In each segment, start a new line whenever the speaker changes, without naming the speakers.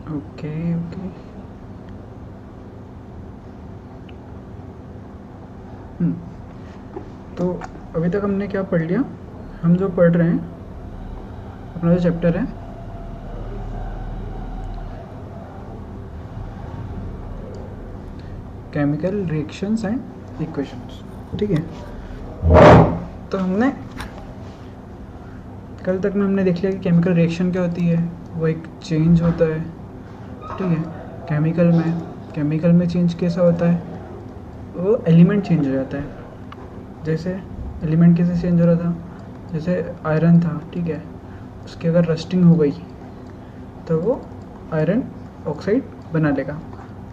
Okay okay. तो अभी तक हमने क्या पढ़ लिया? हम जो पढ़ रहे हैं, अपना जो चैप्टर है केमिकल रिएक्शंस एंड इक्वेशंस, ठीक है। तो हमने कल तक में हमने देख लिया कि केमिकल रिएक्शन क्या होती है, वो एक चेंज होता है, ठीक है। केमिकल में चेंज कैसा होता है, वो एलिमेंट चेंज हो जाता है। जैसे एलिमेंट कैसे चेंज हो रहा था, जैसे आयरन था, ठीक है, उसकी अगर रस्टिंग हो गई तो वो आयरन ऑक्साइड बना लेगा।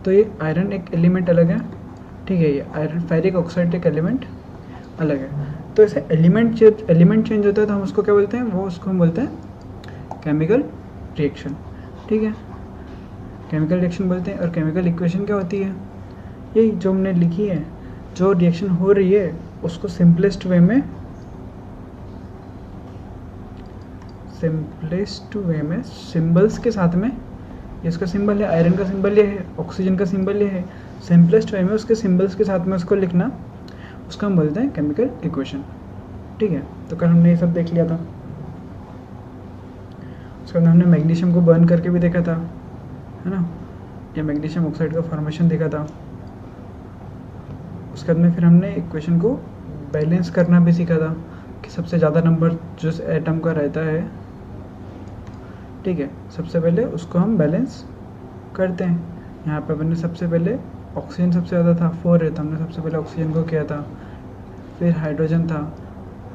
तो ये आयरन एक एलिमेंट अलग है, ठीक है, ये आयरन फेरिक ऑक्साइड एक एलिमेंट अलग है। तो ऐसे एलिमेंट चेंज होता है तो हम उसको क्या बोलते हैं, उसको हम बोलते हैं केमिकल रिएक्शन, ठीक है, केमिकल रिएक्शन बोलते हैं। और केमिकल इक्वेशन क्या होती है, यही जो हमने लिखी है, जो रिएक्शन हो रही है उसको सिंपलेस्ट वे में सिंबल्स के साथ में, इसका सिंबल है, आयरन का सिंबल ये है, ऑक्सीजन का सिंबल ये है, सिंपलेस्ट वे में उसके सिंबल्स के साथ में उसको लिखना, उसका हम बोलते हैं केमिकल इक्वेशन, ठीक है। तो कल हमने ये सब देख लिया था। उसके बाद हमने मैग्नीशियम को बर्न करके भी देखा था, है ना, ये मैग्नीशियम ऑक्साइड का फॉर्मेशन देखा था। उसके बाद में फिर हमने इक्वेशन को बैलेंस करना भी सीखा था कि सबसे ज़्यादा नंबर जिस एटम का रहता है, ठीक है, सबसे पहले उसको हम बैलेंस करते हैं। यहाँ पे हमने सबसे पहले ऑक्सीजन सबसे ज़्यादा था, 4 है, तो हमने सबसे पहले ऑक्सीजन को किया था, फिर हाइड्रोजन था,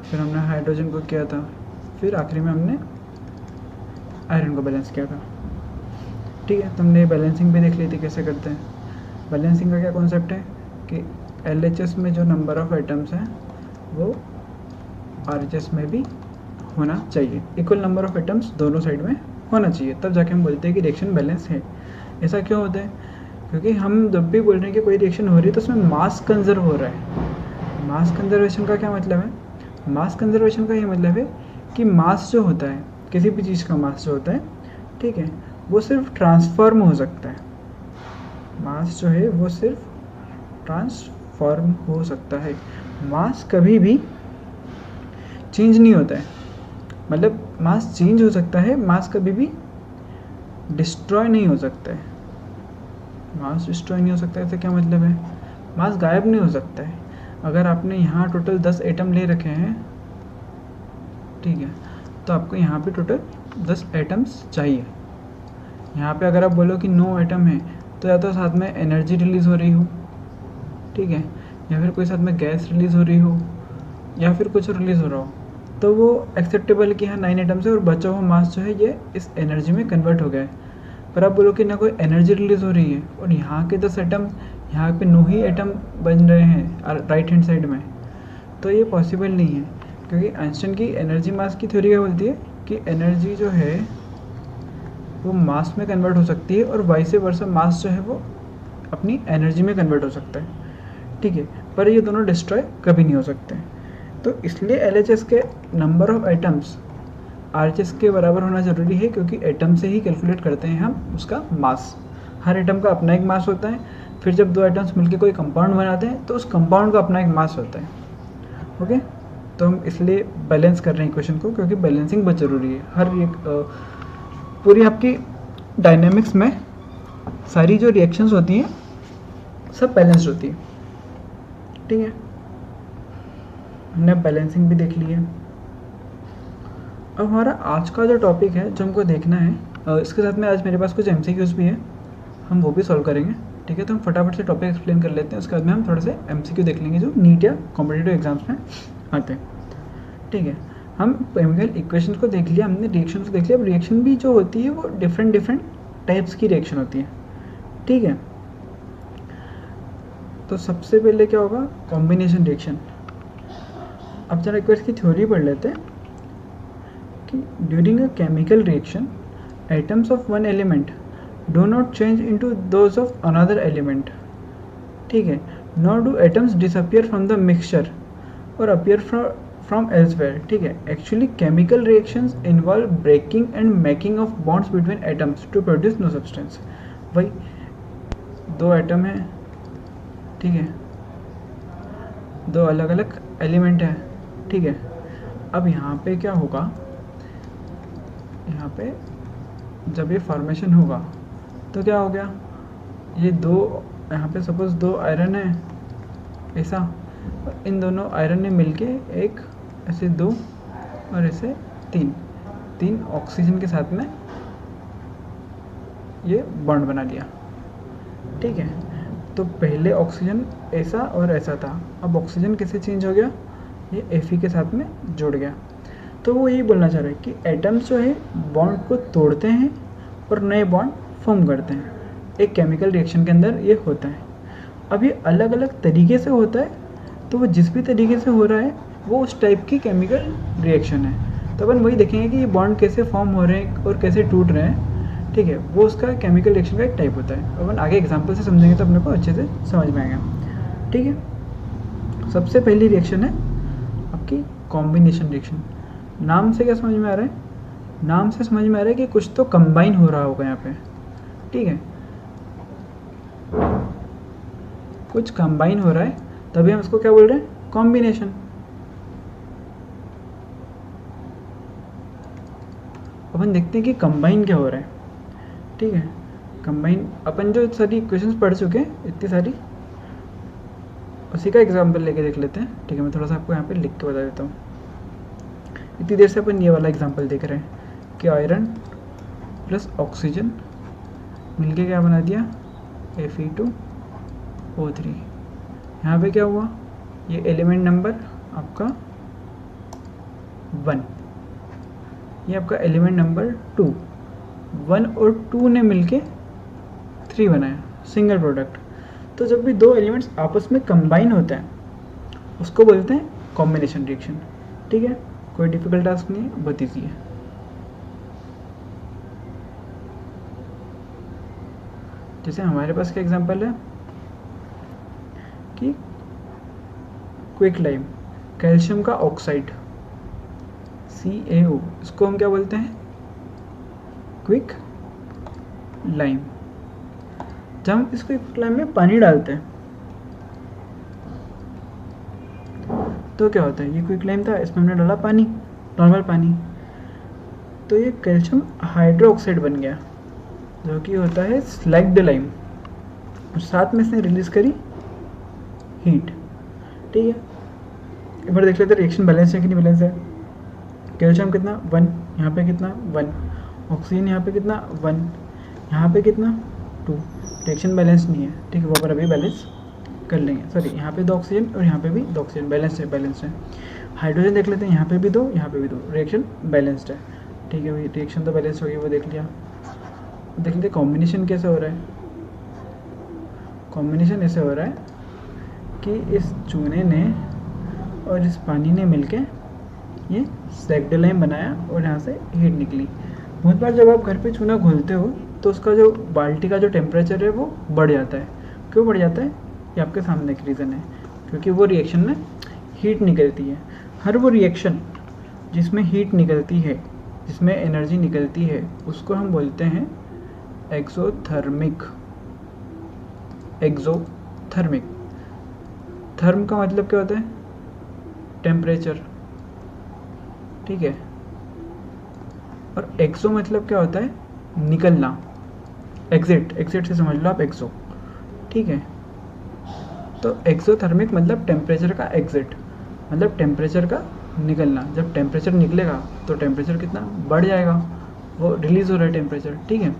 फिर हमने हाइड्रोजन को किया था, फिर आखिरी में हमने आयरन को बैलेंस किया था, ठीक है। तो हमने बैलेंसिंग भी देख ली थी कैसे करते हैं। बैलेंसिंग का क्या कॉन्सेप्ट है कि LHS में जो नंबर ऑफ़ एटम्स हैं वो RHS में भी होना चाहिए, इक्वल नंबर ऑफ़ एटम्स दोनों साइड में होना चाहिए, तब जाके हम बोलते हैं कि रिएक्शन बैलेंस है। ऐसा क्यों होता है, क्योंकि हम जब भी बोल रहे हैं कि कोई रिएक्शन हो रही है तो उसमें मास कंजर्व हो रहा है। मास कंजर्वेशन का क्या मतलब है, मास कंजर्वेशन का ये मतलब है कि मास जो होता है, किसी भी चीज़ का मास जो होता है, ठीक है, वो सिर्फ ट्रांसफॉर्म हो सकता है। मास जो है वो सिर्फ ट्रांसफॉर्म हो सकता है, मास कभी भी चेंज नहीं होता है। मतलब मास चेंज हो सकता है, मास कभी भी डिस्ट्रॉय नहीं हो सकता है। मास डिस्ट्रॉय नहीं हो सकता है, इससे क्या मतलब है, मास गायब नहीं हो सकता है। अगर आपने यहाँ टोटल 10 एटम ले रखे हैं, ठीक है, तो आपको यहाँ पे टोटल 10 एटम्स चाहिए। यहाँ पे अगर आप बोलो कि 9 एटम है, तो या तो साथ में एनर्जी रिलीज़ हो रही हो, ठीक है, या फिर कोई साथ में गैस रिलीज़ हो रही हो, या फिर कुछ रिलीज़ हो रहा हो, तो वो एक्सेप्टेबल है कि हाँ 9 एटम्स है और बचा हुआ मास जो है ये इस एनर्जी में कन्वर्ट हो गया है। पर आप बोलो कि ना कोई एनर्जी रिलीज़ हो रही है और यहाँ के 10 एटम, यहाँ पे 9 ही एटम बन रहे हैं राइट हैंड साइड में, तो ये पॉसिबल नहीं है। क्योंकि आइंस्टाइन की एनर्जी मास की थ्योरी क्या बोलती है कि एनर्जी जो है वो मास में कन्वर्ट हो सकती है और वाइस वर्सा मास जो है वो अपनी एनर्जी में कन्वर्ट हो सकता है, ठीक है, पर ये दोनों डिस्ट्रॉय कभी नहीं हो सकते। तो इसलिए LHS के नंबर ऑफ एटम्स RHS के बराबर होना ज़रूरी है, क्योंकि एटम से ही कैलकुलेट करते हैं हम उसका मास। हर एटम का अपना एक मास होता है, फिर जब 2 एटम्स मिलकर कोई कंपाउंड बनाते हैं तो उस कंपाउंड का अपना एक मास होता है, ओके। तो हम इसलिए बैलेंस कर रहे हैं इक्वेशन को, क्योंकि बैलेंसिंग बहुत ज़रूरी है। हर एक पूरी आपकी डायनेमिक्स में सारी जो रिएक्शंस होती हैं सब बैलेंस्ड होती है, ठीक है। हमने बैलेंसिंग भी देख ली है। अब हमारा आज का जो टॉपिक है जो हमको देखना है, इसके साथ में आज मेरे पास कुछ MCQs भी है, हम वो भी सॉल्व करेंगे, ठीक है। तो हम फटाफट से टॉपिक एक्सप्लेन कर लेते हैं, उसके बाद में हम थोड़े से MCQ देख लेंगे जो नीट या कॉम्पिटिटिव एग्जाम्स में आते हैं, ठीक है। हम केमिकल इक्वेशंस को देख लिया, हमने रिएक्शंस को देख लिया। अब रिएक्शन भी जो होती है वो डिफरेंट टाइप्स की रिएक्शन होती है, ठीक है। तो सबसे पहले क्या होगा, कॉम्बिनेशन रिएक्शन। अब जरा एक बार इसकी थ्योरी पढ़ लेते हैं कि during a chemical reaction atoms of one element do not change into those of another element, ठीक है, nor do atoms disappear from the mixture or appear from elsewhere, ठीक है। Actually chemical reactions involve breaking and making of bonds between atoms to produce new substance. भाई दो atom है, ठीक है, दो अलग अलग एलिमेंट है, ठीक है। अब यहाँ पे क्या होगा, यहाँ पे जब ये फॉर्मेशन होगा तो क्या हो गया, ये दो, यहाँ पे सपोज दो आयरन है ऐसा, इन दोनों आयरन ने मिलके एक ऐसे दो और ऐसे तीन ऑक्सीजन के साथ में ये बॉन्ड बना लिया, ठीक है। तो पहले ऑक्सीजन ऐसा और ऐसा था, अब ऑक्सीजन कैसे चेंज हो गया, ये Fe के साथ में जुड़ गया। तो वो यही बोलना चाह रहे हैं कि एटम्स जो है बॉन्ड को तोड़ते हैं और नए बॉन्ड फॉर्म करते हैं। एक केमिकल रिएक्शन के अंदर ये होता है। अब ये अलग अलग तरीके से होता है, तो वो जिस भी तरीके से हो रहा है वो उस टाइप की केमिकल रिएक्शन है। तो अपन वही देखेंगे कि ये बॉन्ड कैसे फॉर्म हो रहे हैं और कैसे टूट रहे हैं, ठीक है। वो उसका केमिकल रिएक्शन का एक टाइप होता है। अपन आगे एग्जाम्पल से समझेंगे तो अपने को अच्छे से समझ में आएगा, ठीक है। सबसे पहली रिएक्शन है आपकी कॉम्बिनेशन रिएक्शन। नाम से क्या समझ में आ रहा है, नाम से समझ में आ रहा है कि कुछ तो कंबाइन हो रहा होगा यहाँ पे, ठीक है, कुछ कंबाइन हो रहा है, तभी हम इसको क्या बोल रहे हैं, कॉम्बिनेशन। अपन देखते हैं कि कंबाइन क्या हो रहा है, ठीक है। कंबाइन अपन जो सारी इक्वेशंस पढ़ चुके हैं इतनी सारी, उसी का एग्जांपल लेके देख लेते हैं, ठीक है। मैं थोड़ा सा आपको यहाँ पे लिख के बता देता हूँ। इतनी देर से अपन ये वाला एग्जांपल देख रहे हैं कि आयरन प्लस ऑक्सीजन मिलके क्या बना दिया, Fe2O3। यहाँ पे क्या हुआ, ये एलिमेंट नंबर आपका 1, ये आपका एलिमेंट नंबर 2, 1 और 2 ने मिलके 3 बनाया, सिंगल प्रोडक्ट। तो जब भी दो एलिमेंट्स आपस में कंबाइन होते हैं उसको बोलते हैं कॉम्बिनेशन रिएक्शन, ठीक है। कोई डिफिकल्ट टास्क नहीं है, बहुत ईजी है। जैसे हमारे पास क्या एग्जांपल है कि क्विक लाइम, कैल्शियम का ऑक्साइड CaO, इसको हम क्या बोलते हैं, क्विक लाइम। जब हम इस क्विक लाइम में पानी डालते हैं तो क्या होता है, ये क्विक लाइम था, इसमें हमने डाला पानी, नॉर्मल पानी, तो ये कैल्शियम हाइड्रोक्साइड बन गया जो कि होता है स्लैग्ड लाइम, और साथ में इसने रिलीज करी हीट, ठीक है। एक बार देख लेते हैं रिएक्शन बैलेंस है कि नहीं बैलेंस है। कैल्शियम कितना 1, यहाँ पे कितना 1, ऑक्सीजन यहाँ पे कितना 1, यहाँ पे कितना 2, रिएक्शन बैलेंस नहीं है, ठीक है। वो पर अभी बैलेंस कर लेंगे, सॉरी यहाँ पे 2 ऑक्सीजन और यहाँ पे भी 2 ऑक्सीजन, बैलेंस है, बैलेंस है। हाइड्रोजन देख लेते हैं, यहाँ पे भी 2, यहाँ पे भी 2, रिएक्शन बैलेंस्ड है, ठीक है भाई। रिएक्शन तो बैलेंस हो गई, वो देख लिया। देख लेते कॉम्बिनेशन कैसे हो रहा है। कॉम्बिनेशन ऐसे हो रहा है कि इस चूने ने और इस पानी ने मिलके ये स्लैग्ड लाइम बनाया और यहाँ से हीट निकली। बहुत बार जब आप घर पे चूना घोलते हो तो उसका जो बाल्टी का जो टेम्परेचर है वो बढ़ जाता है। क्यों बढ़ जाता है, ये आपके सामने की रीज़न है, क्योंकि वो रिएक्शन में हीट निकलती है। हर वो रिएक्शन जिसमें हीट निकलती है, जिसमें एनर्जी निकलती है, उसको हम बोलते हैं एक्सोथर्मिक। एक्सोथर्मिक, थर्म का मतलब क्या होता है, टेम्परेचर, ठीक है। और एक्सो मतलब क्या होता है, निकलना, एग्जिट, एग्जिट से समझ लो आप एक्सो, ठीक है। तो एक्सोथर्मिक मतलब टेम्परेचर का एग्जिट, मतलब टेम्परेचर का निकलना। जब टेम्परेचर निकलेगा तो टेम्परेचर कितना बढ़ जाएगा, वो रिलीज हो रहा है टेम्परेचर, ठीक है।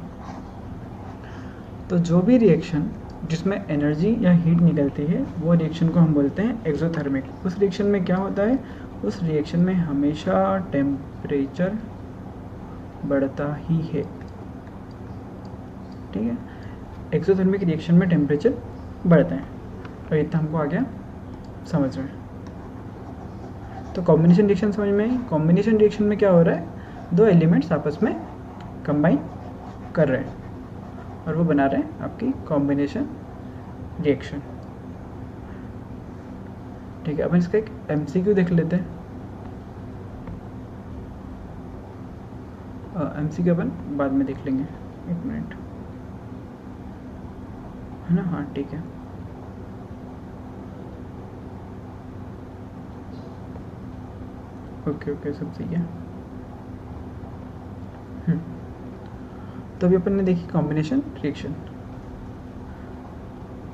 तो जो भी रिएक्शन जिसमें एनर्जी या हीट निकलती है वो रिएक्शन को हम बोलते हैं एक्सोथर्मिक। उस रिएक्शन में क्या होता है, उस रिएक्शन में हमेशा टेम्परेचर बढ़ता ही है, ठीक है। एक्सोथर्मिक रिएक्शन में टेम्परेचर बढ़ता है। और इतना हमको आ गया समझ में। तो कॉम्बिनेशन रिएक्शन समझ में आई। कॉम्बिनेशन रिएक्शन में क्या हो रहा है, दो एलिमेंट्स आपस में कंबाइन कर रहे हैं और वो बना रहे हैं आपकी कॉम्बिनेशन रिएक्शन, ठीक है। अपन इसका एक MCQ देख लेते हैं। MCQ अपन बाद में देख लेंगे, 1 मिनट, है ना। हाँ ठीक है। ओके सब सही है। तो अभी अपन ने देखी कॉम्बिनेशन रिएक्शन।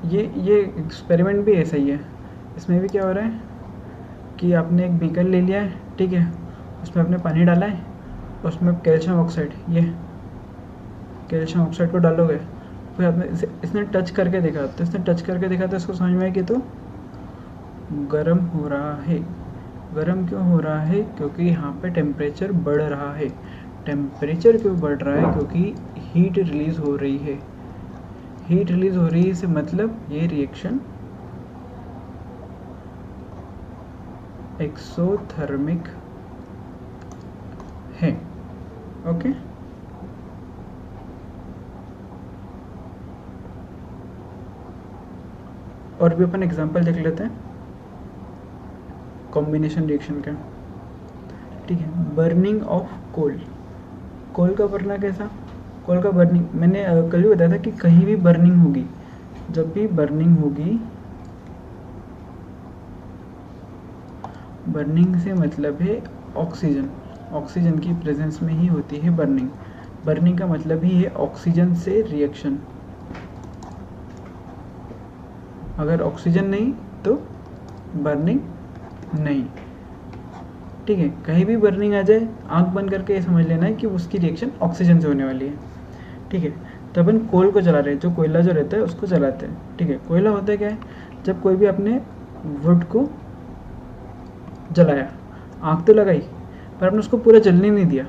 ये एक्सपेरिमेंट भी ऐसा ही है। इसमें भी क्या हो रहा है कि आपने एक बीकर ले लिया है, ठीक है, उसमें आपने पानी डाला है, उसमें कैल्शियम ऑक्साइड, ये कैल्शियम ऑक्साइड को डालोगे, फिर आपने इसने टच करके देखा, तो इसने टच करके देखा तो इसको समझ में आया कि तो गर्म हो रहा है। गर्म क्यों हो रहा है? क्योंकि यहाँ पे टेम्परेचर बढ़ रहा है। टेम्परेचर क्यों बढ़ रहा है? क्योंकि हीट रिलीज हो रही है। हीट रिलीज हो रही है से मतलब ये रिएक्शन एक्सोथर्मिक है। ओके, और भी अपन एग्जांपल देख लेते हैं कॉम्बिनेशन रिएक्शन का, ठीक है। बर्निंग ऑफ कोल, कोल का बरना कैसा? कोल का बर्निंग मैंने कल भी बताया था कि कहीं भी बर्निंग होगी, जब भी बर्निंग होगी, बर्निंग से मतलब है ऑक्सीजन, ऑक्सीजन की प्रेजेंस में ही होती है बर्निंग। बर्निंग का मतलब ही है ऑक्सीजन से रिएक्शन। अगर ऑक्सीजन नहीं तो बर्निंग नहीं, ठीक है। कहीं भी बर्निंग आ जाए, आंख बंद करके ये समझ लेना है कि उसकी रिएक्शन ऑक्सीजन से होने वाली है, ठीक है। तो अपन कोल को जला रहे हैं, जो कोयला जो रहता है उसको जलाते हैं, ठीक है। कोयला होता है क्या है? जब कोई भी अपने वुड को जलाया, आग तो लगाई पर आपने उसको पूरा जलने नहीं दिया,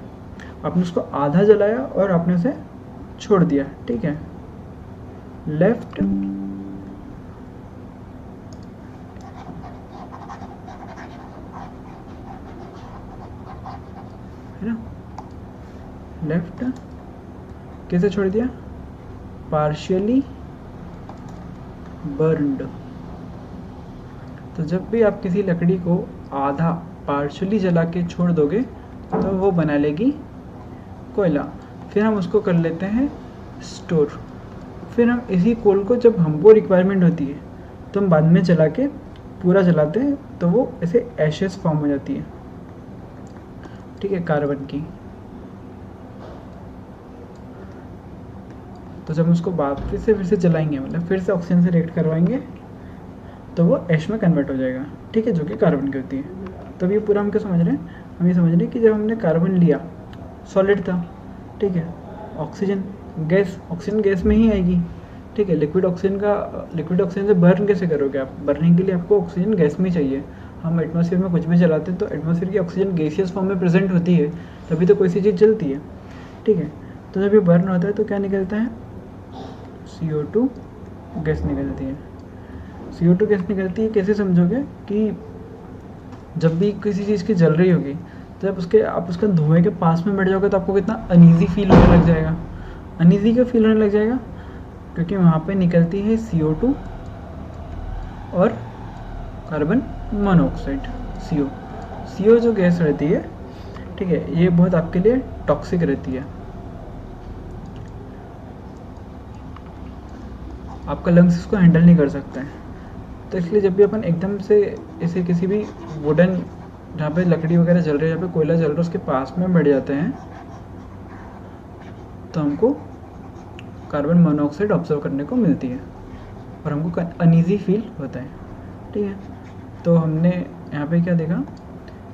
आपने उसको आधा जलाया और आपने उसे छोड़ दिया, ठीक है। लेफ्ट है ना, लेफ्ट कैसे छोड़ दिया? Partially burned. तो जब भी आप किसी लकड़ी को आधा पार्शियली जला के छोड़ दोगे तो वो बना लेगी कोयला। फिर हम उसको कर लेते हैं स्टोर। फिर हम इसी कोल को जब हमको रिक्वायरमेंट होती है तो हम बाद में जला के पूरा जलाते हैं, तो वो ऐसे एशेस फॉर्म हो जाती है, ठीक है, कार्बन की। तो जब हम उसको वापस से फिर से जलाएंगे, मतलब फिर से ऑक्सीजन से रिएक्ट करवाएंगे, तो वो ऐश में कन्वर्ट हो जाएगा, ठीक है, जो कि कार्बन की होती है। तो ये पूरा हम क्या समझ रहे हैं? हम ये समझ रहे हैं कि जब हमने कार्बन लिया, सॉलिड था, ठीक है, ऑक्सीजन गैस, ऑक्सीजन गैस में ही आएगी, ठीक है। लिक्विड ऑक्सीजन से बर्न कैसे करोगे आप? बर्निंग के लिए आपको ऑक्सीजन गैस में चाहिए। हम एटमॉस्फेयर में कुछ भी जलाते हैं तो एटमॉस्फेयर की ऑक्सीजन गैसियस फॉर्म में प्रेजेंट होती है, तभी तो कोई सी चीज़ जलती है, ठीक है। तो जब ये बर्न होता है तो क्या निकलता है? CO2 गैस निकलती है। CO2 गैस निकलती है, कैसे समझोगे? कि जब भी किसी चीज़ की जल रही होगी, तो जब आप उसका धुएं के पास में बैठ जाओगे तो आपको कितना अनईजी फील होने लग जाएगा। अनईजी क्यों फील होने लग जाएगा? क्योंकि वहाँ पे निकलती है CO2 और कार्बन मोनोऑक्साइड, CO जो गैस रहती है, ठीक है, ये बहुत आपके लिए टॉक्सिक रहती है। आपका लंग्स इसको हैंडल नहीं कर सकता है। तो इसलिए जब भी अपन एकदम से इसे किसी भी वुडन, जहाँ पे लकड़ी वगैरह जल रही है, जहाँ पे कोयला जल रहा है, उसके पास में बैठ जाते हैं, तो हमको कार्बन मोनोऑक्साइड ऑब्जर्व करने को मिलती है और हमको अनईजी फील होता है, ठीक है। तो हमने यहाँ पे क्या देखा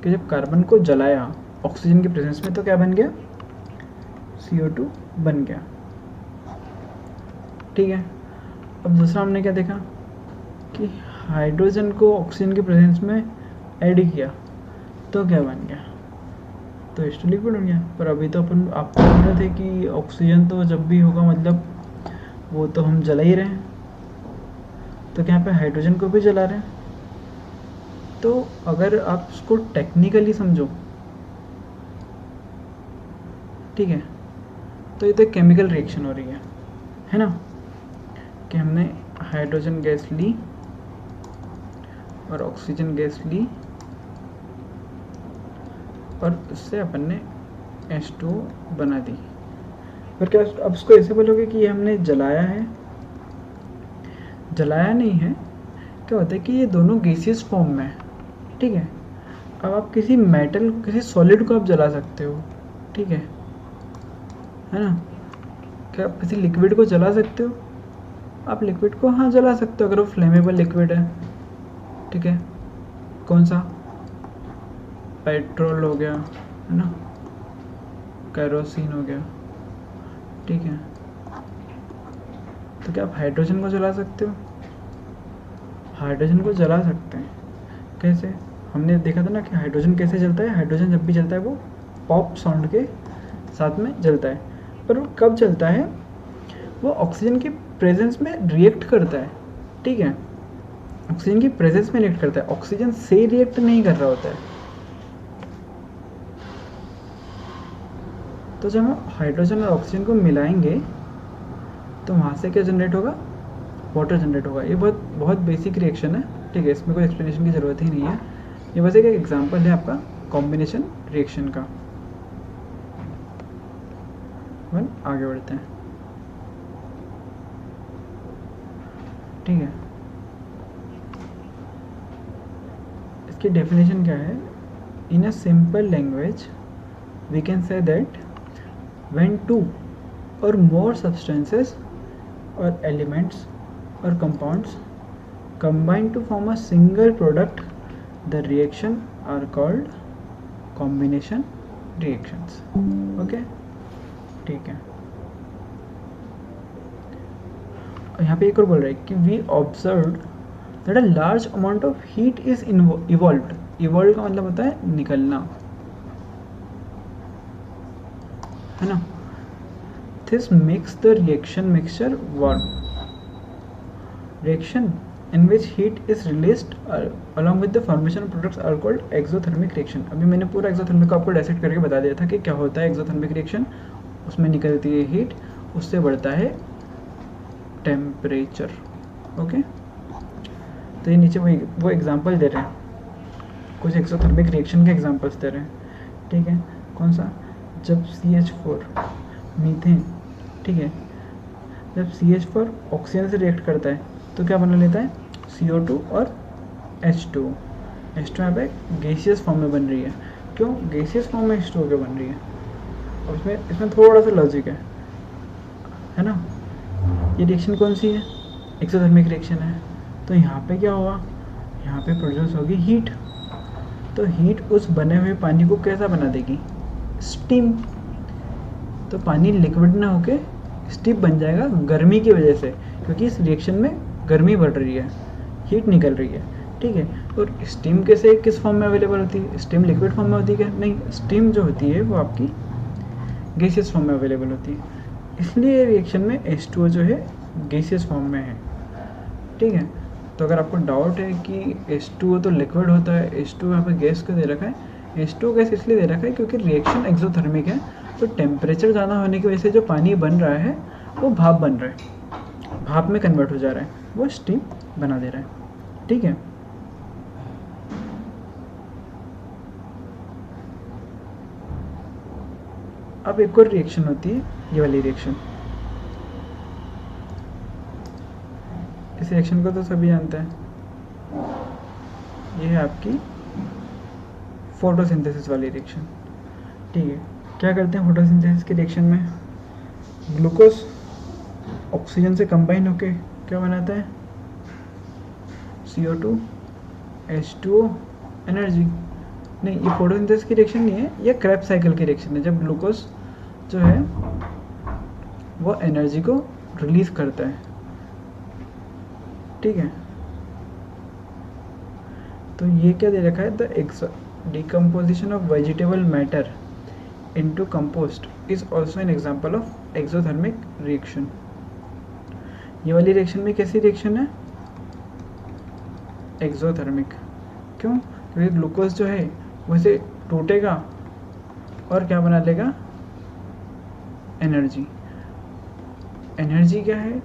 कि जब कार्बन को जलाया ऑक्सीजन की प्रेजेंस में, तो क्या बन गया? CO2 बन गया, ठीक है। अब दूसरा हमने क्या देखा कि हाइड्रोजन को ऑक्सीजन की प्रेजेंस में ऐड किया, तो क्या बन गया? तो H2 लिक्विड बन गया। पर अभी तो अपन आपको बोल रहे थे कि ऑक्सीजन तो जब भी होगा मतलब वो तो हम जला ही रहे हैं, तो क्या यहाँ पे हाइड्रोजन को भी जला रहे हैं। तो अगर आप उसको टेक्निकली समझो, ठीक है, तो ये तो केमिकल रिएक्शन हो रही है ना, कि हमने हाइड्रोजन गैस ली और ऑक्सीजन गैस ली और उससे अपन ने H2 बना दी। पर क्या अब उसको ऐसे बोलोगे कि ये हमने जलाया है? जलाया नहीं है। क्या होता है कि ये दोनों गैसियस फॉर्म में है, ठीक है। अब आप किसी मेटल, किसी सॉलिड को आप जला सकते हो, ठीक है ना। क्या आप किसी लिक्विड को जला सकते हो? आप लिक्विड को हाँ जला सकते हो, अगर वो फ्लेमेबल लिक्विड है, ठीक है। कौन सा? पेट्रोल हो गया, है ना, केरोसिन हो गया, ठीक है। तो क्या आप हाइड्रोजन को जला सकते हो? हाइड्रोजन को जला सकते हैं। कैसे? हमने देखा था ना कि हाइड्रोजन कैसे जलता है। हाइड्रोजन जब भी जलता है वो पॉप साउंड के साथ में जलता है। पर वो कब जलता है? वो ऑक्सीजन की प्रेजेंस में रिएक्ट करता है, ठीक है। ऑक्सीजन की प्रेजेंस में रिएक्ट करता है, ऑक्सीजन से रिएक्ट नहीं कर रहा होता है। तो जब हम हाइड्रोजन और ऑक्सीजन को मिलाएंगे तो वहाँ से क्या जनरेट होगा? वाटर जनरेट होगा। ये बहुत बहुत बेसिक रिएक्शन है, ठीक है। इसमें कोई एक्सप्लेनेशन की ज़रूरत ही नहीं है। ये बस एक एग्जांपल है आपका कॉम्बिनेशन रिएक्शन का। वन आगे बढ़ते हैं, ठीक है। इसकी डेफिनेशन क्या है? In a simple language we can say that when two or more substances or elements or compounds combine to form a single product, the reaction are called combination reactions. Okay, ठीक है। यहाँ पे एक और बोल रहा है कि we observed that a large amount of heat is evolved. evolved का मतलब होता है निकलना, है ना। This makes the reaction mixture warm. Reaction in which heat is released along with the formation of products are called exothermic reaction. अभी मैंने पूरा exothermic को आपको डायसेक्ट करके बता दिया था कि क्या होता है exothermic reaction। उसमें निकलती है हीट, उससे बढ़ता है टेम्परेचर। ओके, तो ये नीचे वो एग्जांपल दे रहे हैं, कुछ एक्सोथर्मिक रिएक्शन के एग्जांपल्स दे रहे हैं, ठीक है। कौन सा? जब CH4 मीथेन, ठीक है, जब CH4 ऑक्सीजन से रिएक्ट करता है तो क्या बना लेता है? CO2 और H2। H2 यहाँ पे गैसियस फॉर्म में बन रही है। क्यों गैसियस फॉर्म में H2 क्यों बन रही है? और इसमें थोड़ा सा लॉजिक है ना। ये रिएक्शन कौन सी है? एक्सोथर्मिक रिएक्शन है। तो यहाँ पे क्या होगा? यहाँ पे प्रोड्यूस होगी हीट। तो हीट उस बने हुए पानी को कैसा बना देगी? स्टीम। तो पानी लिक्विड ना होके स्टीम बन जाएगा गर्मी की वजह से, क्योंकि इस रिएक्शन में गर्मी बढ़ रही है, हीट निकल रही है, ठीक है। और स्टीम कैसे किस फॉर्म में अवेलेबल होती है? स्टीम लिक्विड फॉर्म में होती है क्या? नहीं, स्टीम जो होती है वो आपकी गैसियस फॉर्म में अवेलेबल होती है। इसलिए रिएक्शन में H2O जो है गैसियस फॉर्म में है, ठीक है। तो अगर आपको डाउट है कि H2O तो लिक्विड होता है, H2O यहाँ पर गैस को दे रखा है, H2O गैस इसलिए दे रखा है क्योंकि रिएक्शन एक्सोथर्मिक है। तो टेम्परेचर ज़्यादा होने की वजह से जो पानी बन रहा है वो भाप बन रहा है, भाप में कन्वर्ट हो जा रहा है, वो स्टीम बना दे रहा है, ठीक है। अब एक और रिएक्शन होती है, ये वाली रिएक्शन। इस रिएक्शन को तो सभी जानते हैं, ये है आपकी फोटोसिंथेसिस वाली रिएक्शन, ठीक है। क्या करते हैं फोटोसिंथेसिस के रिएक्शन में? ग्लूकोज ऑक्सीजन से कंबाइन होके क्या बनाता है? CO2 H2O energy. नहीं, ये फोटोसिंथेसिस की रिएक्शन नहीं है, ये क्रेब्स साइकिल की रिएक्शन है, जब ग्लूकोज जो है वो एनर्जी को रिलीज करता है, ठीक है। तो ये क्या दे रखा है? The decomposition of vegetable matter into compost is also an example of exothermic reaction. ये वाली रिएक्शन में कैसी रिएक्शन है? एक्सोथर्मिक। क्यों? क्योंकि ग्लूकोज जो है वैसे टूटेगा और क्या बना लेगा? एनर्जी। एनर्जी क्या है?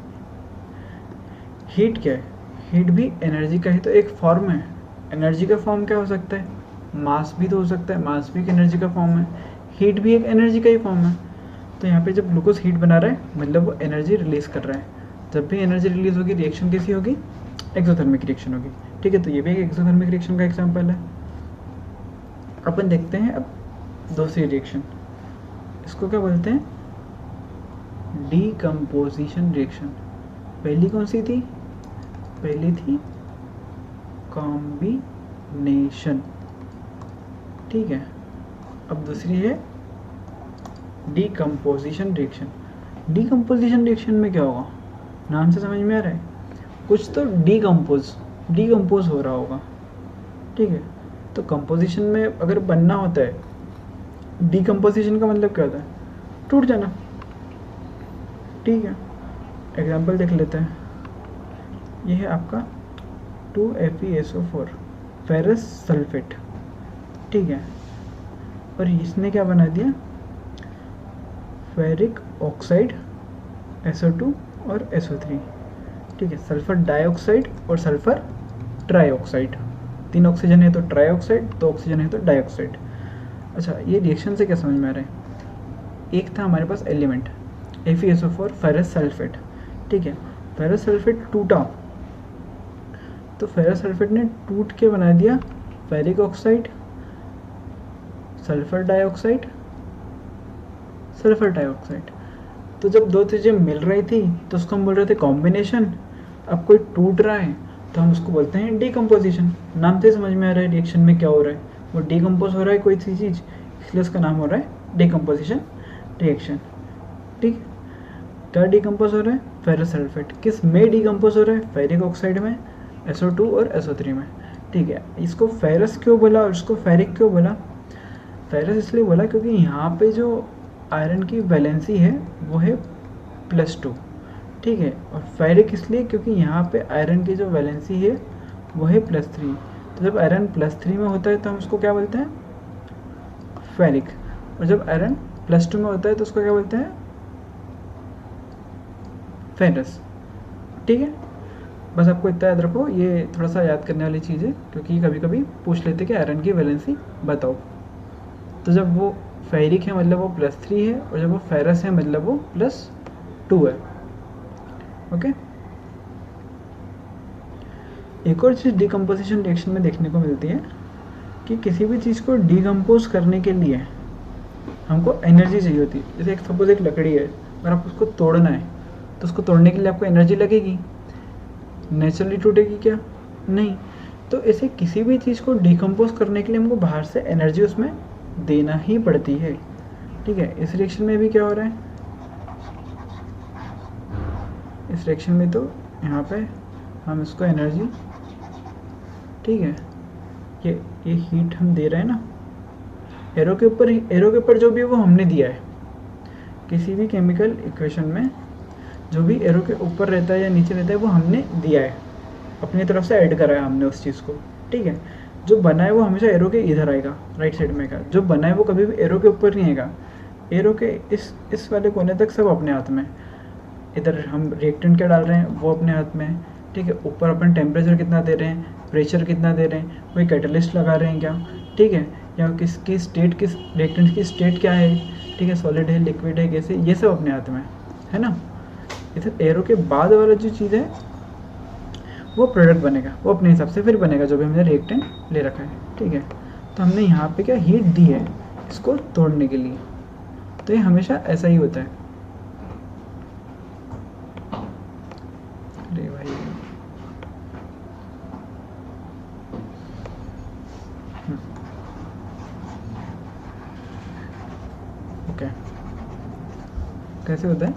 हीट क्या है? हीट भी एनर्जी का ही तो एक फॉर्म है। एनर्जी का फॉर्म क्या हो सकता है? मास भी तो हो सकता है, मास भी एक एनर्जी का फॉर्म है। हीट भी एक एनर्जी का ही फॉर्म है। तो यहाँ पे जब ग्लूकोज हीट बना रहा है मतलब वो एनर्जी रिलीज कर रहा है। जब भी एनर्जी रिलीज होगी रिएक्शन कैसी होगी, एक्सोथर्मिक रिएक्शन होगी। ठीक है, तो ये भी एक एक्सोथर्मिक रिएक्शन का एग्जाम्पल है। अपन देखते हैं अब दूसरी रिएक्शन, इसको क्या बोलते हैं, डीकम्पोजिशन रिएक्शन। पहली कौन सी थी, पहली थी कॉम्बिनेशन। ठीक है, अब दूसरी है डीकम्पोजिशन रिएक्शन। डीकम्पोजिशन रिएक्शन में क्या होगा, नाम से समझ में आ रहा है, कुछ तो डीकम्पोज हो रहा होगा। ठीक है, तो कंपोजिशन में अगर बनना होता है, डीकम्पोजिशन का मतलब क्या होता है, टूट जाना। ठीक है, एग्जाम्पल देख लेते हैं। यह है आपका 2FeSO4 फेरस सल्फेट। ठीक है, और इसने क्या बना दिया, फेरिक ऑक्साइड SO2 और SO3। ठीक है, सल्फर डाइऑक्साइड और सल्फर ट्राइऑक्साइड, 3 ऑक्सीजन है तो ट्राइऑक्साइड, 2 ऑक्सीजन है तो डाइऑक्साइड। अच्छा, ये रिएक्शन से क्या समझ में आ रहा है, एक था हमारे पास एलिमेंट FeSO4 फेरस सल्फेट। ठीक है, फेरस सल्फेट टूटा तो फेरस सल्फेट ने टूट के बना दिया ferric oxide, sulphur dioxide, sulphur dioxide. तो जब दो चीज़ें मिल रही थी तो उसको हम बोल रहे थे कॉम्बिनेशन। अब कोई टूट रहा है तो हम उसको बोलते हैं डीकम्पोजिशन। नाम से समझ में आ रहा है रिएक्शन में क्या हो रहा है, वो डीकम्पोज हो रहा है कोई सी चीज़, इसलिए उसका नाम हो रहा है डीकम्पोजिशन रिएक्शन। ठीक, क्या डीकम्पोज हो रहा है, फेरस सल्फेट। किस में डीकम्पोज हो रहा है, फेरिक ऑक्साइड में, SO2 और SO3 में। ठीक है, इसको फेरस क्यों बोला और इसको फेरिक क्यों बोला, फेरस इसलिए बोला क्योंकि यहाँ पे जो आयरन की वैलेंसी है वो है +2। ठीक है, और फेरिक इसलिए क्योंकि यहाँ पे आयरन की जो वैलेंसी है वो है +3। तो जब आयरन +3 में होता है तो हम उसको क्या बोलते हैं, फेरिक। और जब आयरन +2 में होता है तो उसको क्या बोलते हैं, फेरस। ठीक है, बस आपको इतना याद रखो, ये थोड़ा सा याद करने वाली चीज़ है क्योंकि कभी कभी पूछ लेते कि आयरन की वैलेंसी बताओ। तो जब वो फेरिक है मतलब वो +3 है, और जब वो फेरस है मतलब वो +2 है। ओके, एक और चीज़ डीकम्पोजिशन रिएक्शन में देखने को मिलती है कि किसी भी चीज़ को डीकम्पोज करने के लिए हमको एनर्जी चाहिए होती है। जैसे एक सपोज एक लकड़ी है, अगर आपको उसको तोड़ना है तो उसको तोड़ने के लिए आपको एनर्जी लगेगी, नेचुरली टूटेगी क्या, नहीं। तो ऐसे किसी भी चीज़ को डीकम्पोज करने के लिए हमको बाहर से एनर्जी उसमें देना ही पड़ती है। ठीक है, इस रिएक्शन में भी क्या हो रहा है, इस रिएक्शन में तो यहाँ पे हम इसको एनर्जी, ठीक है, ये हीट हम दे रहे हैं ना, एरो के ऊपर जो भी है वो हमने दिया है। किसी भी केमिकल इक्वेशन में जो भी एरो के ऊपर रहता है या नीचे रहता है वो हमने दिया है, अपनी तरफ से ऐड करा है हमने उस चीज़ को। ठीक है, जो बना है वो हमेशा एरो के इधर आएगा, राइट साइड में का जो बना है वो कभी भी एरो के ऊपर नहीं आएगा। एरो के इस वाले कोने तक सब अपने हाथ में। इधर हम रिएक्टेंट क्या डाल रहे हैं वो अपने हाथ में है। ठीक है, ऊपर अपन टेम्परेचर कितना दे रहे हैं, प्रेशर कितना दे रहे हैं, कोई कैटलिस्ट लगा रहे हैं क्या, ठीक है, या किसकी स्टेट, किस रिएक्टेंट की स्टेट क्या है, ठीक है, सॉलिड है, लिक्विड है, गैस है, ये सब अपने हाथ में है ना। इधर एरो के बाद वाला जो चीज़ है वो प्रोडक्ट बनेगा, वो अपने हिसाब से फिर बनेगा जो भी हमने रिएक्टेंट ले रखा है। ठीक है, तो हमने यहाँ पे क्या हीट दी है इसको तोड़ने के लिए, तो ये हमेशा ऐसा ही होता है। अरे भाई ओके, कैसे होता है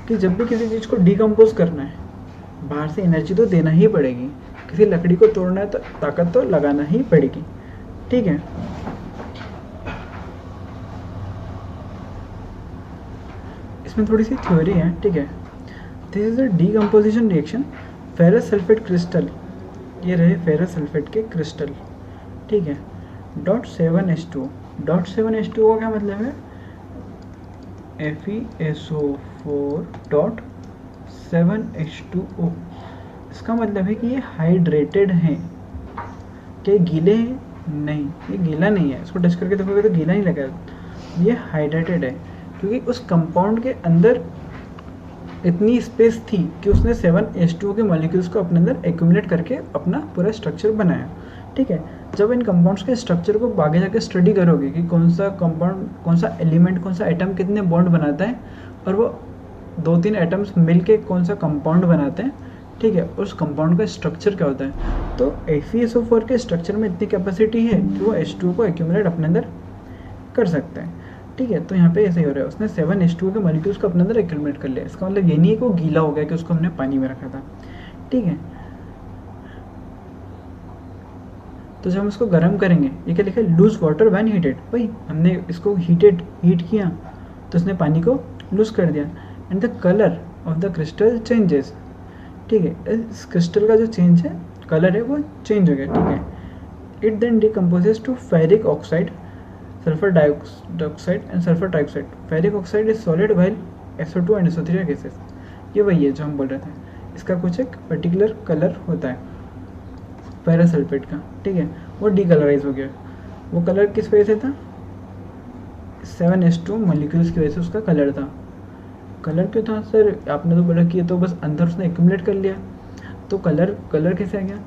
कि जब भी किसी चीज़ को डिकम्पोज करना है बाहर से एनर्जी तो देना ही पड़ेगी। किसी लकड़ी को तोड़ना है तो ताकत तो लगाना ही पड़ेगी। ठीक है, इसमें थोड़ी सी थ्योरी है। ठीक है, this is a decomposition reaction ferrous sulphate crystal, ये रहे फेरस सल्फेट के क्रिस्टल। ठीक है, .7H2 का क्या मतलब है, FeSO4.7H2O। इसका मतलब है कि ये हाइड्रेटेड हैं। क्या गीले हैं, नहीं, ये गीला नहीं है। इसको टच करके देखोगे तो गीला नहीं लगा, ये हाइड्रेटेड है क्योंकि उस कंपाउंड के अंदर इतनी स्पेस थी कि उसने 7H2O के मॉलिक्यूल्स को अपने अंदर एक्यूमुलेट करके अपना पूरा स्ट्रक्चर बनाया। ठीक है, जब इन कंपाउंड्स के स्ट्रक्चर को आगे जाके स्टडी करोगे कि कौन सा कंपाउंड, कौन सा एलिमेंट, कौन सा एटम कितने बॉन्ड बनाता है और वो 2-3 एटम्स मिलके कौन सा कंपाउंड बनाते हैं, ठीक है, उस कंपाउंड का स्ट्रक्चर क्या होता है। तो FeSO4 के स्ट्रक्चर में इतनी कैपेसिटी है कि वो H2O को एक्यूमुलेट अपने अंदर कर सकते हैं। ठीक है, तो यहाँ पे ऐसे ही हो रहा है, उसने 7H2O के मॉलिक्यूल्स को अपने अंदर एक्यूमुलेट कर लिया। इसका मतलब ये नहीं है कि वो गीला हो गया कि उसको हमने पानी में रखा था। ठीक है, तो जब हम इसको गर्म करेंगे, ये क्या लिखा है, लूज वाटर व्हेन हीटेड। भाई हमने इसको हीट किया तो इसने पानी को लूज कर दिया। And the colour of the crystal changes. ठीक है, इस क्रिस्टल का जो चेंज है, कलर है, वो चेंज हो गया। ठीक है, it then decomposes to ferric oxide, sulphur dioxide and sulphur trioxide. Ferric oxide is solid while SO2 and SO3 are gases. ये वही है जो हम बोल रहे थे, इसका कुछ एक पर्टिकुलर कलर होता है पैरासल्फेट का। ठीक है, वो डीकलराइज हो गया। वो कलर किस वजह से था, 7H2 मॉलिक्यूल्स की वजह से उसका कलर था। कलर क्यों था सर, आपने तो बोला कि ये तो बस अंदर उसने एक्यूमुलेट कर लिया, तो कलर कैसे आ गया।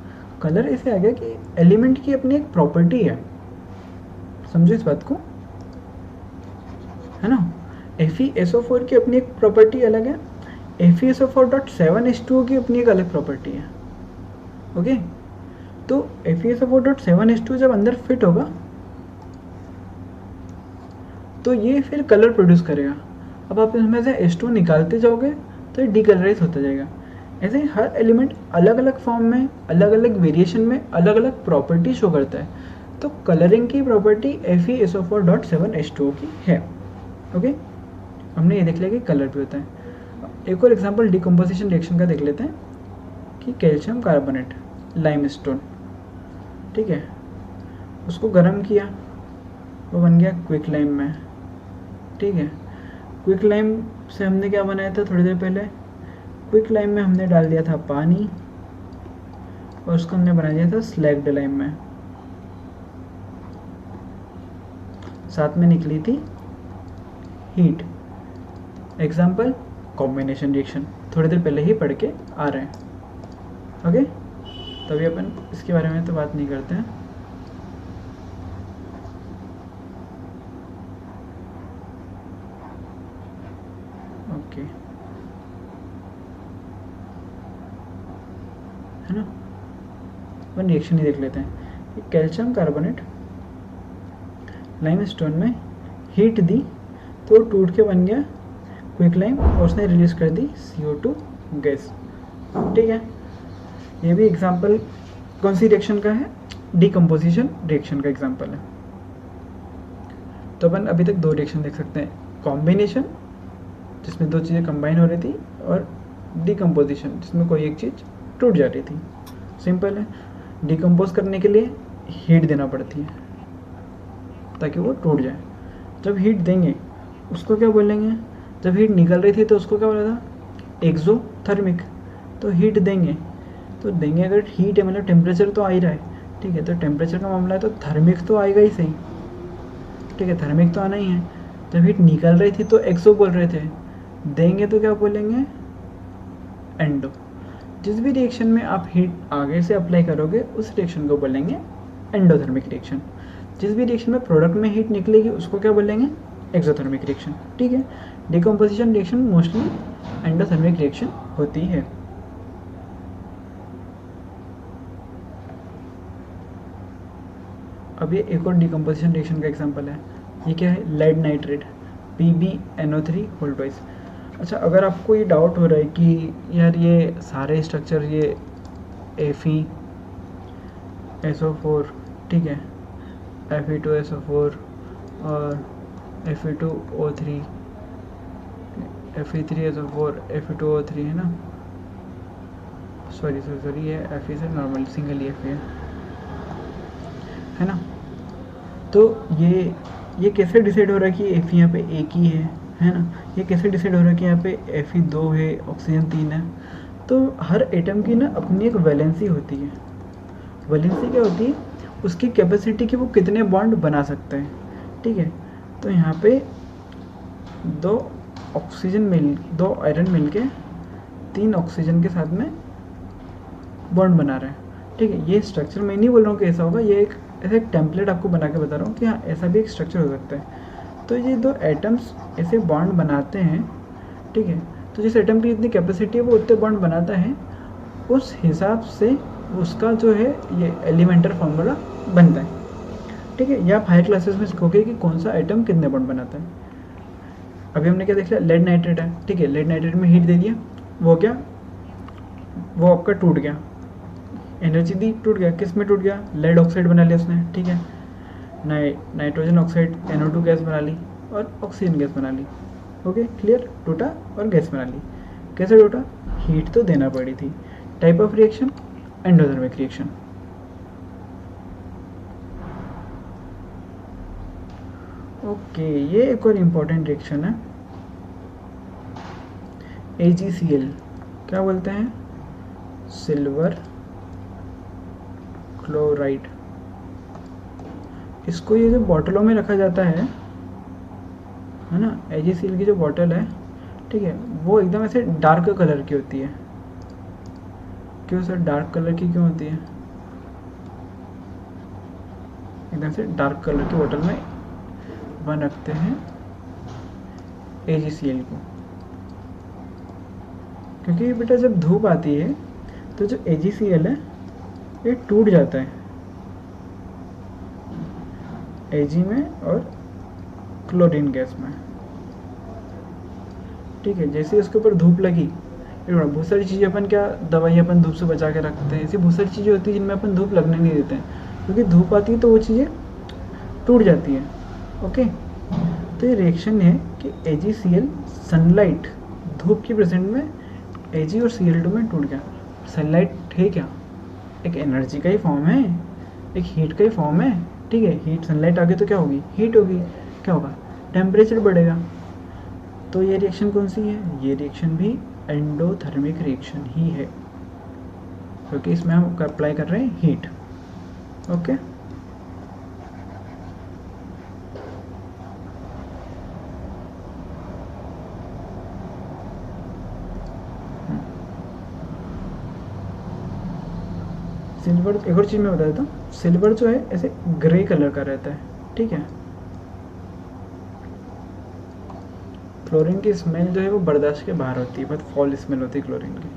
कलर ऐसे आ गया कि एलिमेंट की अपनी एक प्रॉपर्टी है, समझो इस बात को, है ना। FeSO4 की अपनी एक प्रॉपर्टी अलग है, FeSO4.7H2O की अपनी एक अलग प्रॉपर्टी है। ओके, तो FeSO4.7H2O जब अंदर फिट होगा तो ये फिर कलर प्रोड्यूस करेगा। अब आप इसमें से H2 निकालते जाओगे तो ये डीकलराइज होता जाएगा। ऐसे ही हर एलिमेंट अलग अलग फॉर्म में, अलग अलग वेरिएशन में, अलग अलग प्रॉपर्टी शो करता है। तो कलरिंग की प्रॉपर्टी FeSO4.7H2O की है। ओके, हमने ये देख लिया कि कलर भी होता है। एक और एग्जांपल डिकम्पोजिशन रिएक्शन का देख लेते हैं कि कैल्शियम कार्बोनेट, लाइमस्टोन, ठीक है, उसको गर्म किया, वो बन गया क्विक लाइम में। ठीक है, क्विक लाइम से हमने क्या बनाया था थोड़ी देर पहले, क्विक लाइम में हमने डाल दिया था पानी और उसको हमने बना दिया था स्लैग्ड लाइम में, साथ में निकली थी हीट। एग्जाम्पल कॉम्बिनेशन रिएक्शन, थोड़ी देर पहले ही पढ़ के आ रहे हैं। ओके, तभी अपन इसके बारे में तो बात नहीं करते हैं। ओके, है ना, अपन रिएक्शन ही देख लेते हैं। कैल्शियम कार्बोनेट लाइमस्टोन में हीट दी तो टूट के बन गया क्विक लाइम और उसने रिलीज कर दी CO2 गैस। ठीक है, ये भी एग्जांपल कौन सी रिएक्शन का है, डिकम्पोजिशन रिएक्शन का एग्जांपल है। तो अपन अभी तक दो रिएक्शन देख सकते हैं, कॉम्बिनेशन जिसमें दो चीज़ें कंबाइन हो रही थी, और डिकम्पोजिशन जिसमें कोई एक चीज़ टूट जा रही थी। सिंपल है, डिकम्पोज करने के लिए हीट देना पड़ती है ताकि वो टूट जाए। जब हीट देंगे उसको क्या बोलेंगे, जब हीट निकल रही थी तो उसको क्या बोला था, एक्सोथर्मिक। तो हीट देंगे अगर हीट है मतलब टेम्परेचर तो आ ही रहा है। ठीक है, तो टेम्परेचर का मामला है तो थर्मिक तो आएगा ही सही। ठीक है, थर्मिक तो आना ही है। जब हीट निकल रही थी तो एक्सो बोल रहे थे, देंगे तो क्या बोलेंगे, एंडो। जिस भी रिएक्शन में आप हीट आगे से अप्लाई करोगे उस रिएक्शन को बोलेंगे एंडोथर्मिक रिएक्शन। जिस भी रिएक्शन में प्रोडक्ट में हीट निकलेगी उसको क्या बोलेंगे, एक्सोथर्मिक रिएक्शन। ठीक है, decomposition reaction mostly endothermic reaction होती है। अब ये एक और डिकम्पोजिशन रिएक्शन का एग्जांपल है, ये क्या है, lead nitrate PbNO3 whole twice. अच्छा, अगर आपको ये डाउट हो रहा है कि यार ये सारे स्ट्रक्चर, ये FeSO4, ठीक है, Fe2SO4 और Fe2O3, Fe3SO4, Fe2O3 है ना, सॉरी ये Fe से नॉर्मल सिंगल ही Fe है ना। तो ये कैसे डिसाइड हो रहा है कि Fe यहाँ पे एक ही है ना। ये कैसे डिसाइड हो रहा है कि यहाँ पे Fe2 है, ऑक्सीजन 3 है। तो हर एटम की ना अपनी एक वैलेंसी होती है। वैलेंसी क्या होती है, उसकी कैपेसिटी कि वो कितने बॉन्ड बना सकता है। ठीक है, तो यहाँ पे दो आयरन मिलके 3 ऑक्सीजन के साथ में बॉन्ड बना रहे हैं। ठीक है, ये स्ट्रक्चर मैं नहीं बोल रहा हूँ कि ऐसा होगा, ये एक ऐसा एक टेम्पलेट आपको बना के बता रहा हूँ कि हाँ ऐसा भी एक स्ट्रक्चर हो सकता है। तो ये 2 एटम्स ऐसे बॉन्ड बनाते हैं। ठीक है, तो जिस एटम की जितनी कैपेसिटी है वो उतने बॉन्ड बनाता है, उस हिसाब से उसका जो है ये एलिमेंटल फार्मूला बनता है। ठीक है, या आप हायर क्लासेस में सीखोगे कि कौन सा एटम कितने बॉन्ड बनाता है। अभी हमने क्या देख लिया, लेड नाइट्रेट है। ठीक है, लेड नाइट्रेट में हीट दे दिया, वो क्या, वो आपका टूट गया, एनर्जी दी, टूट गया। किस में टूट गया, लेड ऑक्साइड बना लिया उसने। ठीक है, नाइट्रोजन ऑक्साइड NO2 गैस बना ली और ऑक्सीजन गैस बना ली। ओके, क्लियर, टूटा और गैस बना ली। कैसे टूटा, हीट तो देना पड़ी थी। Type of reaction, endothermic reaction. Okay, ये एक और इम्पोर्टेंट रिएक्शन है, AgCl। क्या बोलते हैं, सिल्वर क्लोराइड। इसको ये जो बॉटलों में रखा जाता है ना, AgCl की जो बॉटल है, ठीक है, वो एकदम ऐसे डार्क कलर की होती है। क्यों सर, डार्क कलर की क्यों होती है, एकदम से डार्क कलर की बॉटल में बन रखते हैं AgCl को, क्योंकि बेटा जब धूप आती है तो जो AgCl है ये टूट जाता है Ag में और क्लोरीन गैस में। ठीक है, जैसे उसके ऊपर धूप लगी, बहुत सारी चीज़ें अपन क्या, दवाई अपन धूप से बचा के रखते हैं, ऐसी बहुत सारी चीज़ें होती है जिनमें अपन धूप लगने नहीं देते हैं, क्योंकि धूप आती है तो वो चीज़ें टूट जाती है। ओके, तो ये रिएक्शन है कि AgCl सनलाइट, धूप की प्रेजेंट में Ag और Cl2 में टूट गया। सनलाइट है क्या, एक एनर्जी का ही फॉर्म है, एक हीट का ही फॉर्म है। ठीक है, हीट, सनलाइट आगे तो क्या होगी, हीट होगी, क्या होगा, टेम्परेचर बढ़ेगा। तो ये रिएक्शन कौन सी है, ये रिएक्शन भी एंडोथर्मिक रिएक्शन ही है, क्योंकि इसमें हम अप्लाई कर रहे हैं हीट। ओके, सिल्वर, एक और चीज़ मैं बता देता हूँ, सिल्वर जो है ऐसे ग्रे कलर का रहता है। ठीक है, क्लोरीन की स्मेल जो है वो बर्दाश्त के बाहर होती है, बहुत फॉल स्मेल होती है क्लोरीन की।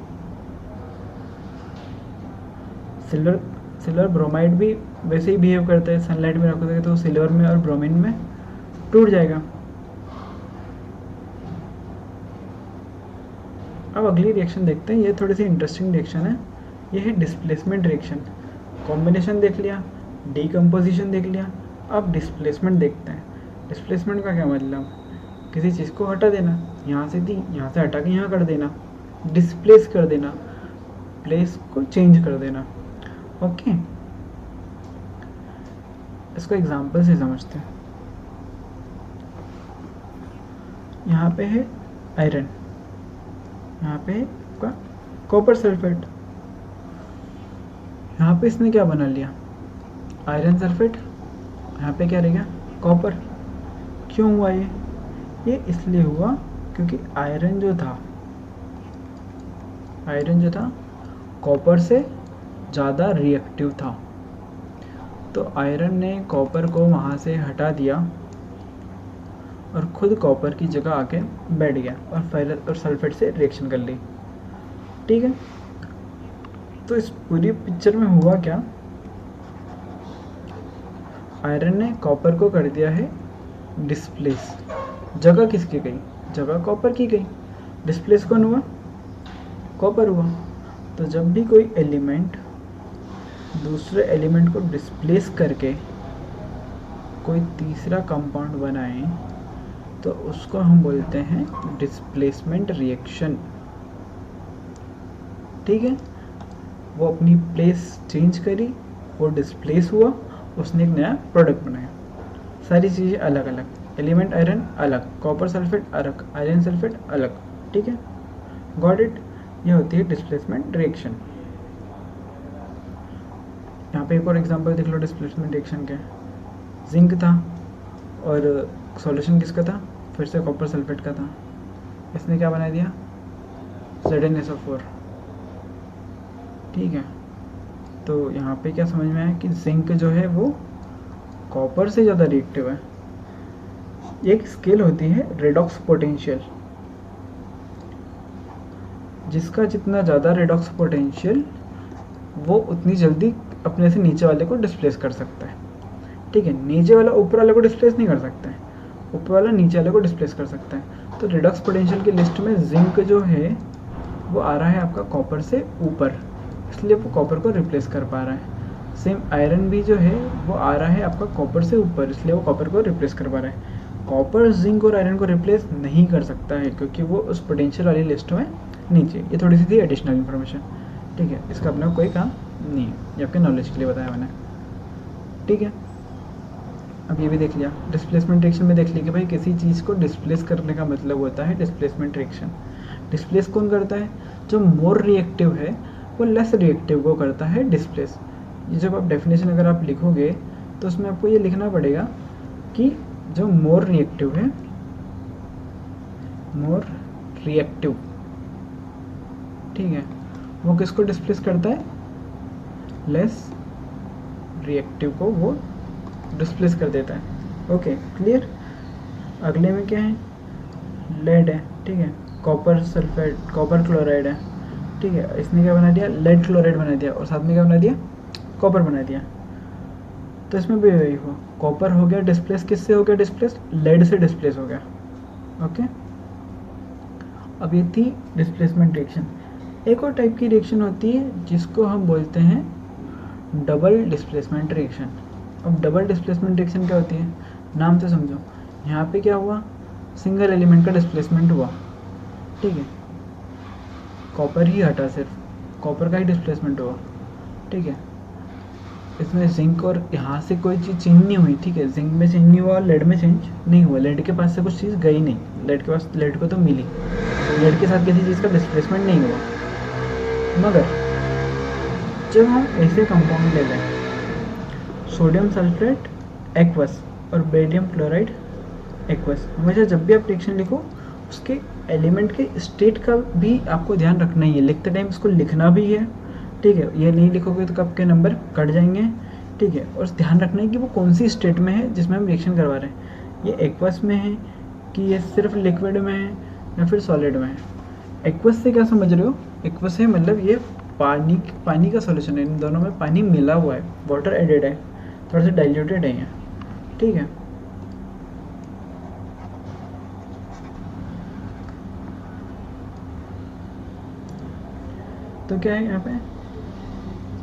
सिल्वर ब्रोमाइड भी वैसे ही बिहेव करता है, सनलाइट में रखोगे तो सिल्वर में और ब्रोमीन में टूट जाएगा। अब अगली रिएक्शन देखते हैं, ये थोड़ी सी इंटरेस्टिंग रिएक्शन है, ये है डिस्प्लेसमेंट रिएक्शन। कॉम्बिनेशन देख लिया, डीकम्पोजिशन देख लिया, अब डिस्प्लेसमेंट देखते हैं। डिस्प्लेसमेंट का क्या मतलब, किसी चीज़ को हटा देना, यहाँ से दी, यहाँ से हटा के यहाँ कर देना, डिस्प्लेस कर देना, प्लेस को चेंज कर देना। ओके, इसको एग्जांपल से समझते हैं। यहाँ पे है आयरन, यहाँ पे है आपका कॉपर सल्फेट, यहाँ पे इसने क्या बना लिया, आयरन सल्फेट, यहाँ पे क्या रह गया, कॉपर। क्यों हुआ ये इसलिए हुआ क्योंकि आयरन जो था कॉपर से ज़्यादा रिएक्टिव था, तो आयरन ने कॉपर को वहाँ से हटा दिया और खुद कॉपर की जगह आके बैठ गया और सल्फेट से रिएक्शन कर ली। ठीक है, तो इस पूरी पिक्चर में हुआ क्या, आयरन ने कॉपर को कर दिया है डिस्प्लेस, जगह किसकी गई, जगह कॉपर की गई, डिस्प्लेस कौन हुआ, कॉपर हुआ। तो जब भी कोई एलिमेंट दूसरे एलिमेंट को डिस्प्लेस करके कोई तीसरा कंपाउंड बनाए तो उसको हम बोलते हैं डिस्प्लेसमेंट रिएक्शन। ठीक है, वो अपनी प्लेस चेंज करी, वो डिस्प्लेस हुआ, उसने एक नया प्रोडक्ट बनाया। सारी चीज़ें अलग अलग, एलिमेंट आयरन अलग, कॉपर सल्फेट अलग, आयरन सल्फेट अलग। ठीक है, गॉट इट, ये होती है डिस्प्लेसमेंट रिएक्शन। यहाँ पे एक और एग्जांपल देख लो डिस्प्लेसमेंट रिएक्शन के। जिंक था और सॉल्यूशन किसका था, फिर से कॉपर सल्फेट का था, इसने क्या बना दिया ZnSO4। ठीक है, तो यहाँ पे क्या समझ में आया कि जिंक जो है वो कॉपर से ज़्यादा रिएक्टिव है। एक स्केल होती है रेडॉक्स पोटेंशियल, जिसका जितना ज़्यादा रेडॉक्स पोटेंशियल वो उतनी जल्दी अपने से नीचे वाले को डिस्प्लेस कर सकता है। ठीक है, नीचे वाला ऊपर वाले को डिस्प्लेस नहीं कर सकता है, ऊपर वाला नीचे वाले को डिस्प्लेस कर सकता है। तो रेडॉक्स पोटेंशियल की लिस्ट में जिंक जो है वो आ रहा है आपका कॉपर से ऊपर, इसलिए वो कॉपर को रिप्लेस कर पा रहा है। सेम आयरन भी जो है वो आ रहा है आपका कॉपर से ऊपर, इसलिए वो कॉपर को रिप्लेस कर पा रहा है। कॉपर जिंक और आयरन को रिप्लेस नहीं कर सकता है क्योंकि वो उस पोटेंशियल वाली लिस्ट में नीचे। ये थोड़ी सी थी एडिशनल इन्फॉर्मेशन। ठीक है, इसका अपना कोई काम नहीं है, ये आपके नॉलेज के लिए बताया मैंने। ठीक है, अब ये भी देख लिया, डिस्प्लेसमेंट रिएक्शन में देख लिया कि भाई किसी चीज़ को डिस्प्लेस करने का मतलब होता है डिस्प्लेसमेंट रिएक्शन। डिस्प्लेस कौन करता है, जो मोर रिएक्टिव है वो लेस रिएक्टिव को करता है डिस्प्लेस। ये जब आप डेफिनेशन अगर आप लिखोगे तो उसमें आपको ये लिखना पड़ेगा कि जो मोर रिएक्टिव है, मोर रिएक्टिव, ठीक है, वो किसको डिस्प्लेस करता है, लेस रिएक्टिव को वो डिस्प्लेस कर देता है। Okay, clear. अगले में क्या है, लेड है। ठीक है, कॉपर सल्फेट, कॉपर क्लोराइड है। ठीक है, इसने क्या बना दिया, लेड क्लोराइड बना दिया, और साथ में क्या बना दिया, कॉपर बना दिया। तो इसमें भी वही हुआ, कॉपर हो गया डिस्प्लेस, किससे हो गया डिस्प्लेस, लेड से डिस्प्लेस हो गया। ओके, अब ये थी डिस्प्लेसमेंट रिएक्शन। एक और टाइप की रिएक्शन होती है जिसको हम बोलते हैं डबल डिस्प्लेसमेंट रिएक्शन। अब डबल डिस्प्लेसमेंट रिएक्शन क्या होती है, नाम से समझो। यहाँ पे क्या हुआ, सिंगल एलिमेंट का डिस्प्लेसमेंट हुआ। ठीक है, कॉपर ही हटा, सिर्फ कॉपर का ही डिस्प्लेसमेंट हुआ। ठीक है, इसमें जिंक और यहाँ से कोई चीज़ चेंज नहीं हुई। ठीक है, जिंक में चेंज नहीं हुआ, लेड में चेंज नहीं हुआ, लेड के पास से कुछ चीज़ गई नहीं, लेड के पास, लेड को तो मिली, लेड के साथ किसी चीज़ का डिस्प्लेसमेंट नहीं हुआ। मगर जब हम ऐसे कंपाउंड ले लें, सोडियम सल्फेट एक्वस और बेरियम क्लोराइड एक्वस, हमेशा जब भी आप रिएक्शन लिखो उसके एलिमेंट के स्टेट का भी आपको ध्यान रखना ही है, लिखते टाइम इसको लिखना भी है। ठीक है, ये नहीं लिखोगे तो कब के नंबर कट जाएंगे। ठीक है, और ध्यान रखना है कि वो कौन सी स्टेट में है जिसमें हम रिएक्शन करवा रहे हैं, ये एक्वस में है कि ये सिर्फ लिक्विड में है या फिर सॉलिड में है। एक्वस से क्या समझ रहे हो, एक्वस है मतलब ये पानी का सॉल्यूशन है, इन दोनों में पानी मिला हुआ है, वाटर एडेड है, थोड़ा सा डाइल्यूटेड है ये। ठीक है, तो क्या है यहाँ पे,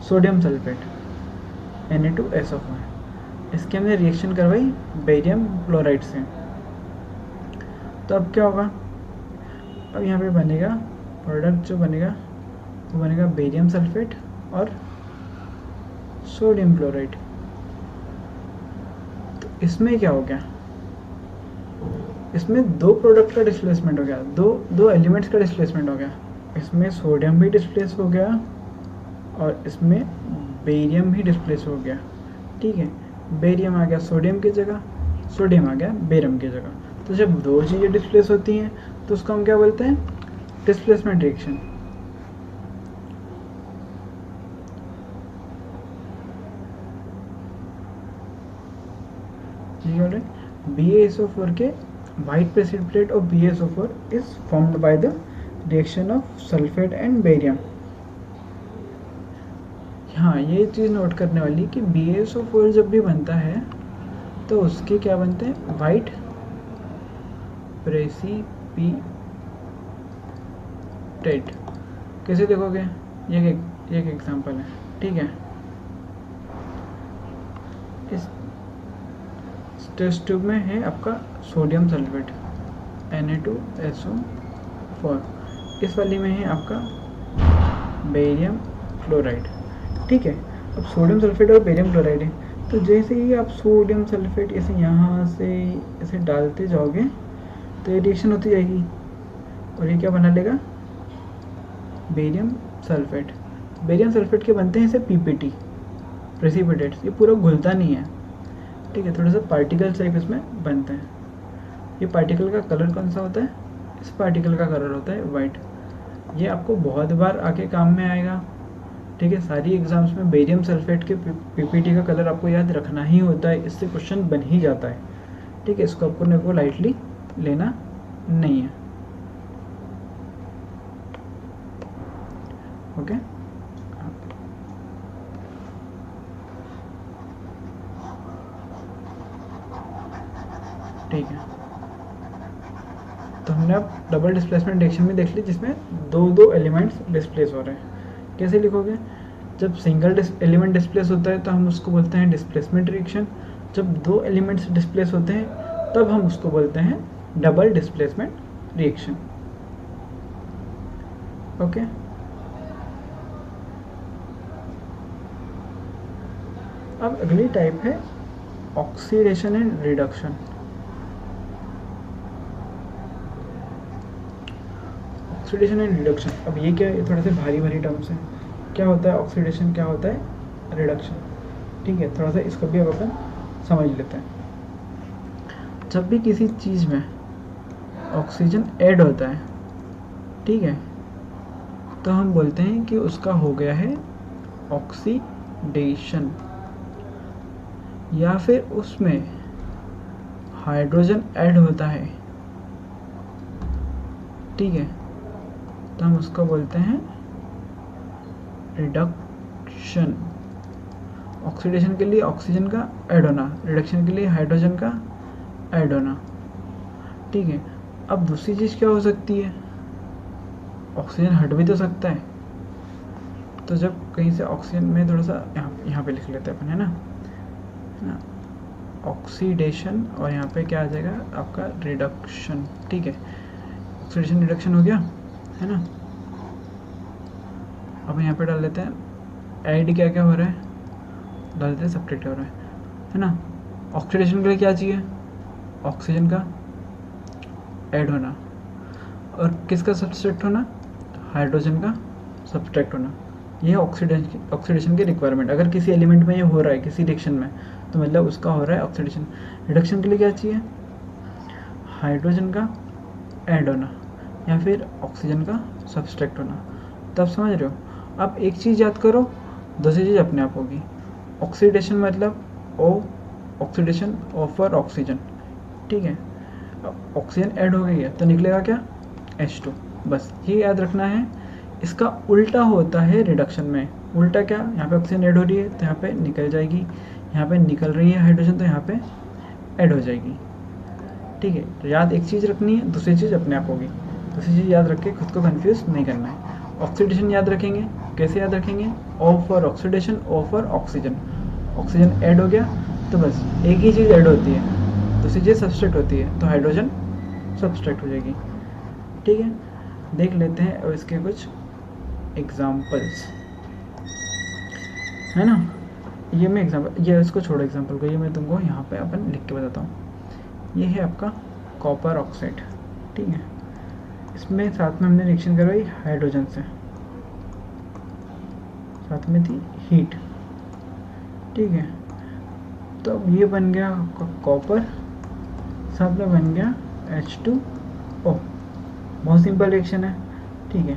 सोडियम सल्फेट Na2SO4, इसकी हमने रिएक्शन करवाई बेरियम क्लोराइड से। तो अब क्या होगा, अब यहाँ पे बनेगा प्रोडक्ट, जो बनेगा वो बनेगा बेरियम सल्फेट और सोडियम क्लोराइड। तो इसमें क्या हो गया, इसमें दो प्रोडक्ट का डिस्प्लेसमेंट हो गया, दो एलिमेंट्स का डिस्प्लेसमेंट हो गया। इसमें सोडियम भी डिस्प्लेस हो गया और इसमें बेरियम भी डिस्प्लेस हो गया। ठीक है, बेरियम आ गया सोडियम की जगह, सोडियम आ गया बेरियम की जगह। तो जब दो चीज़ें डिस्प्लेस होती हैं तो उसको हम क्या बोलते हैं, डिस्प्लेसमेंट रिएक्शन। BaSO4 के white precipitate of BaSO4 is formed by the reaction of sulfate and barium। हाँ, ये चीज़ नोट करने वाली कि BaSO4 जब भी बनता है तो उसके क्या बनते हैं, वाइट प्रेसिपिटेट। कैसे देखोगे, ये एक एग्जांपल है। ठीक है, इस टेस्ट ट्यूब में है आपका सोडियम सल्फेट Na2SO4, इस वाली में है आपका बेरियम क्लोराइड। ठीक है, अब सोडियम सल्फेट और बेरियम क्लोराइड है, तो जैसे ही आप सोडियम सल्फेट ऐसे यहाँ से ऐसे डालते जाओगे तो ये रिएक्शन होती जाएगी और ये क्या बना लेगा, बेरियम सल्फेट। बेरियम सल्फेट के बनते हैं ऐसे PPT प्रेसिपिटेट्स, ये पूरा घुलता नहीं है। ठीक है, थोड़ा सा पार्टिकल्स टाइप इसमें बनते हैं। ये पार्टिकल का कलर कौन सा होता है? इस पार्टिकल का कलर होता है वाइट। ये आपको बहुत बार आके काम में आएगा, ठीक है। सारी एग्जाम्स में बेरियम सल्फेट के पीपीटी का कलर आपको याद रखना ही होता है, इससे क्वेश्चन बन ही जाता है, ठीक है। इसको आपको लाइटली लेना नहीं है, ओके। ठीक है, तो हमने अब डबल डिस्प्लेसमेंट रिएक्शन में देख ली, जिसमें दो दो एलिमेंट्स डिस्प्लेस हो रहे हैं। कैसे लिखोगे? जब सिंगल एलिमेंट डिस्प्लेस होता है तो हम उसको बोलते हैं डिस्प्लेसमेंट रिएक्शन। जब दो एलिमेंट्स डिस्प्लेस होते हैं तब हम उसको बोलते हैं डबल डिस्प्लेसमेंट रिएक्शन, ओके। अब अगली टाइप है oxidation and reduction. Oxidation and reduction, अब ये क्या है? ये थोड़े से भारी भारी टर्म्स हैं। क्या होता है ऑक्सीडेशन, क्या होता है रिडक्शन, ठीक है। थोड़ा सा इसको भी अब अपन समझ लेते हैं। जब भी किसी चीज़ में ऑक्सीजन ऐड होता है, ठीक है, तो हम बोलते हैं कि उसका हो गया है ऑक्सीडेशन। या फिर उसमें हाइड्रोजन ऐड होता है, ठीक है, तो हम उसको बोलते हैं रिडक्शन। ऑक्सीडेशन के लिए ऑक्सीजन का ऐड होना, रिडक्शन के लिए हाइड्रोजन का ऐड होना, ठीक है। अब दूसरी चीज़ क्या हो सकती है? ऑक्सीजन हट भी तो सकता है। तो जब कहीं से ऑक्सीजन में थोड़ा सा यहाँ पे लिख लेते हैं अपन, है ना, ऑक्सीडेशन, और यहाँ पे क्या आ जाएगा आपका रिडक्शन, ठीक है। ऑक्सीडेशन रिडक्शन हो गया, है ना। अब यहाँ पे डाल लेते हैं ऐड, क्या क्या हो रहा है, डाल देते हैं सब्ट्रैक्ट हो रहा है ना। ऑक्सीडेशन के लिए क्या चाहिए? ऑक्सीजन का ऐड होना, और किसका सब्सट्रैक्ट होना? हाइड्रोजन का सब्सट्रैक्ट होना। ये ऑक्सीडेशन की रिक्वायरमेंट। अगर किसी एलिमेंट में ये हो रहा है किसी रिएक्शन में, तो मतलब उसका हो रहा है ऑक्सीडेशन। रिडक्शन के लिए क्या चाहिए? हाइड्रोजन का ऐड होना या फिर ऑक्सीजन का सब्सट्रैक्ट होना। तब समझ रहे हो? अब एक चीज़ याद करो, दूसरी चीज़ अपने आप होगी। ऑक्सीडेशन मतलब ओ, ऑक्सीडेशन ऑफर ऑक्सीजन, ठीक है। ऑक्सीजन ऐड हो गई है तो निकलेगा क्या? H2। बस ये याद रखना है। इसका उल्टा होता है रिडक्शन में। उल्टा क्या? यहाँ पे ऑक्सीजन ऐड हो रही है तो यहाँ पे निकल जाएगी, यहाँ पे निकल रही है हाइड्रोजन तो यहाँ पे ऐड हो जाएगी, ठीक है। तो याद एक चीज़ रखनी है, दूसरी चीज़ अपने आप होगी। दूसरी चीज़ याद रख के खुद को कन्फ्यूज़ नहीं करना है। ऑक्सीडेशन याद रखेंगे, कैसे याद रखेंगे? O for oxidation, O for oxygen. Oxygen add हो गया तो बस एक ही चीज़ ऐड होती है, दूसरी चीज़ सब्सट्रैक्ट होती है, तो हाइड्रोजन सब्सट्रैक्ट हो जाएगी, ठीक है। देख लेते हैं अब इसके कुछ एग्जाम्पल्स, है ना। ये मैं एग्जाम्पल, ये इसको छोड़ो एग्जाम्पल को, ये मैं तुमको यहाँ पे अपन लिख के बताता हूँ। ये है आपका कॉपर ऑक्साइड, ठीक है। इसमें साथ में हमने रिएक्शन करवाई हाइड्रोजन से, साथ में थी हीट, ठीक है। तो अब ये बन गया कॉपर, साथ में बन गया H2O। बहुत सिंपल रिएक्शन है, ठीक है।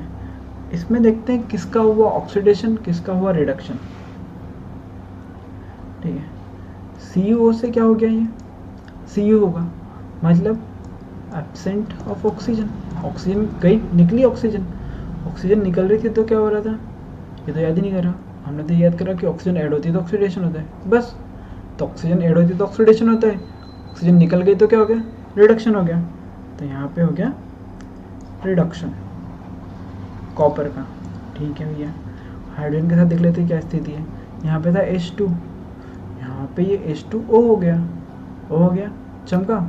इसमें देखते हैं किसका हुआ ऑक्सीडेशन, किसका हुआ रिडक्शन, ठीक है। CuO से क्या हो गया? ये Cu होगा, मतलब एब्सेंट ऑफ ऑक्सीजन। ऑक्सीजन गई, निकली ऑक्सीजन, ऑक्सीजन निकल रही थी तो क्या हो रहा था? ये तो याद ही नहीं कर रहा। हमने तो याद करा कि ऑक्सीजन ऐड होती है तो ऑक्सीडेशन होता है, बस। तो ऑक्सीजन ऐड होती है तो ऑक्सीडेशन होता है, ऑक्सीजन निकल गई तो क्या हो गया? रिडक्शन हो गया। तो यहाँ पे हो गया रिडक्शन कॉपर का, ठीक है भैया। हाइड्रोजन के साथ देख लेते हैं क्या स्थिति है। यहाँ पे था H2, यहाँ पे ये H2O हो गया, O हो गया, चमका।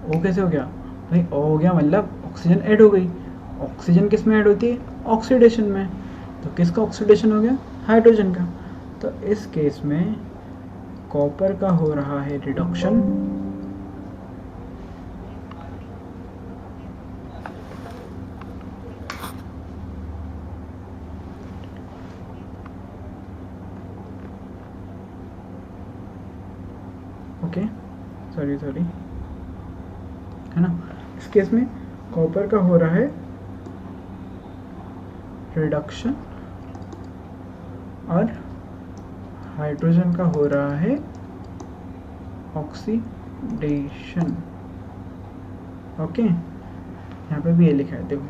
O कैसे हो गया भाई? O हो गया मतलब ऑक्सीजन ऐड हो गई। ऑक्सीजन किस में ऐड होती है? ऑक्सीडेशन में। तो किसका ऑक्सीडेशन हो गया? हाइड्रोजन का। तो इस केस में कॉपर का हो रहा है रिडक्शन, ओके, सॉरी, है ना। इस केस में कॉपर का हो रहा है रिडक्शन और हाइड्रोजन का हो रहा है ऑक्सीडेशन। ओके, यहाँ पे भी ये लिखा है, देखो,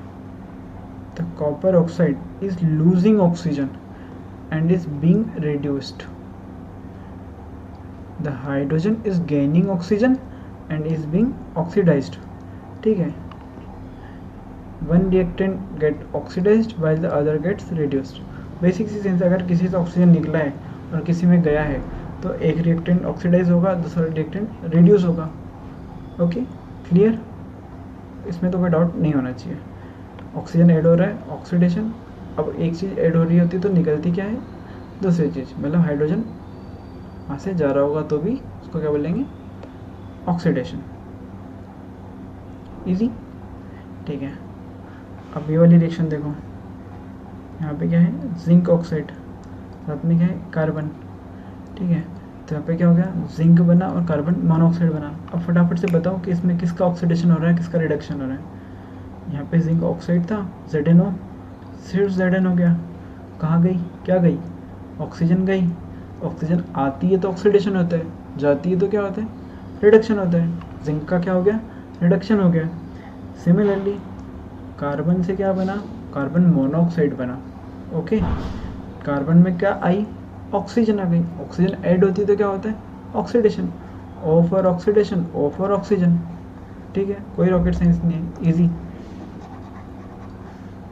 the copper oxide is losing oxygen and is being reduced, the hydrogen is gaining oxygen and is being oxidised. ठीक है, one reactant get oxidised while the other gets reduced. Basic सी सेंस, अगर किसी से ऑक्सीजन निकला है और किसी में गया है तो एक रिएक्टेंट ऑक्सीडाइज होगा, दूसरा रिएक्टेंट रिड्यूस होगा। ओके, क्लियर, इसमें तो कोई डाउट नहीं होना चाहिए। ऑक्सीजन ऐड हो रहा है, ऑक्सीडेशन। अब एक चीज़ ऐड हो रही होती है तो निकलती क्या है, दूसरी चीज़, मतलब हाइड्रोजन वहाँ से जा रहा होगा तो भी उसको क्या बोलेंगे, ऑक्सीडेशन। इजी, ठीक है। अब ये वाली रिएक्शन देखो, यहाँ पे क्या है, जिंक ऑक्साइड, साथ में क्या है, कार्बन। ठीक है, तो यहाँ पे क्या हो गया, जिंक बना और कार्बन मोनोऑक्साइड बना। अब फटाफट से बताओ कि इसमें किसका ऑक्सीडेशन हो रहा है, किसका रिडक्शन हो रहा है। यहाँ पे जिंक ऑक्साइड था, ZnO, सिर्फ Zn हो गया। कहाँ गई, क्या गई, ऑक्सीजन गई। ऑक्सीजन आती है तो ऑक्सीडेशन होता है, जाती है तो क्या होता है, रिडक्शन होता है। जिंक का क्या हो गया, रिडक्शन हो गया। सिमिलरली कार्बन से क्या बना, कार्बन मोनोऑक्साइड बना। ओके, कार्बन में क्या आई, ऑक्सीजन आ गई। ऑक्सीजन ऐड होती है तो क्या होता है, oxidation. O for oxidation, O for oxygen. ठीक है, कोई रॉकेट साइंस नहीं है, इजी।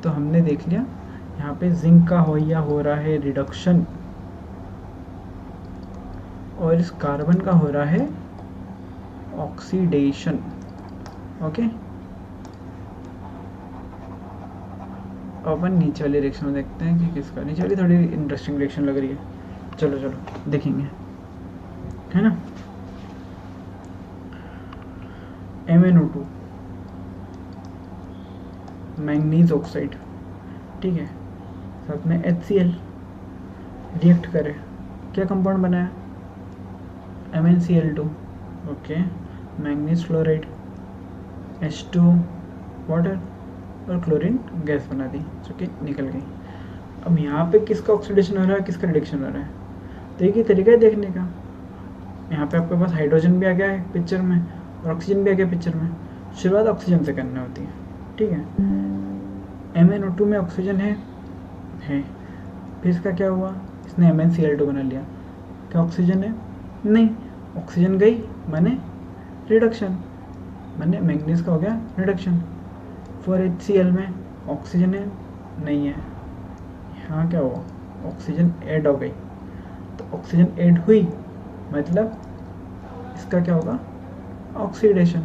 तो हमने देख लिया यहाँ पे जिंक का हो रहा है रिडक्शन और इस कार्बन का हो रहा है ऑक्सीडेशन। ओके, अपन नीचे वाली रिएक्शन में देखते हैं कि किसका, नीचे वाली थोड़ी इंटरेस्टिंग रिएक्शन लग रही है। चलो चलो देखेंगे, है ना। MnO2 मैंगनीज ऑक्साइड, ठीक है, साथ में HCl रिएक्ट करे, क्या कंपाउंड बनाया, MnCl2। Okay, manganese fluoride, H2 water और क्लोरीन गैस बना दी जो कि निकल गई। अब यहाँ पे किसका ऑक्सीडेशन हो रहा है, किसका रिडक्शन हो रहा है, तो एक ही तरीका है देखने का। यहाँ पे आपके पास हाइड्रोजन भी आ गया है पिक्चर में और ऑक्सीजन भी आ गया पिक्चर में। शुरुआत ऑक्सीजन से करनी होती है, ठीक है। MnO2 में ऑक्सीजन है, फिर इसका क्या हुआ, इसने MnCl2 बना लिया। क्या ऑक्सीजन है, नहीं, ऑक्सीजन गई माने रिडक्शन, माने मैंगनीज का हो गया रिडक्शन। फॉर HCl में ऑक्सीजन है, नहीं है, यहाँ क्या हुआ, ऑक्सीजन ऐड हो गई। तो ऑक्सीजन ऐड हुई मतलब इसका क्या होगा, ऑक्सीडेशन।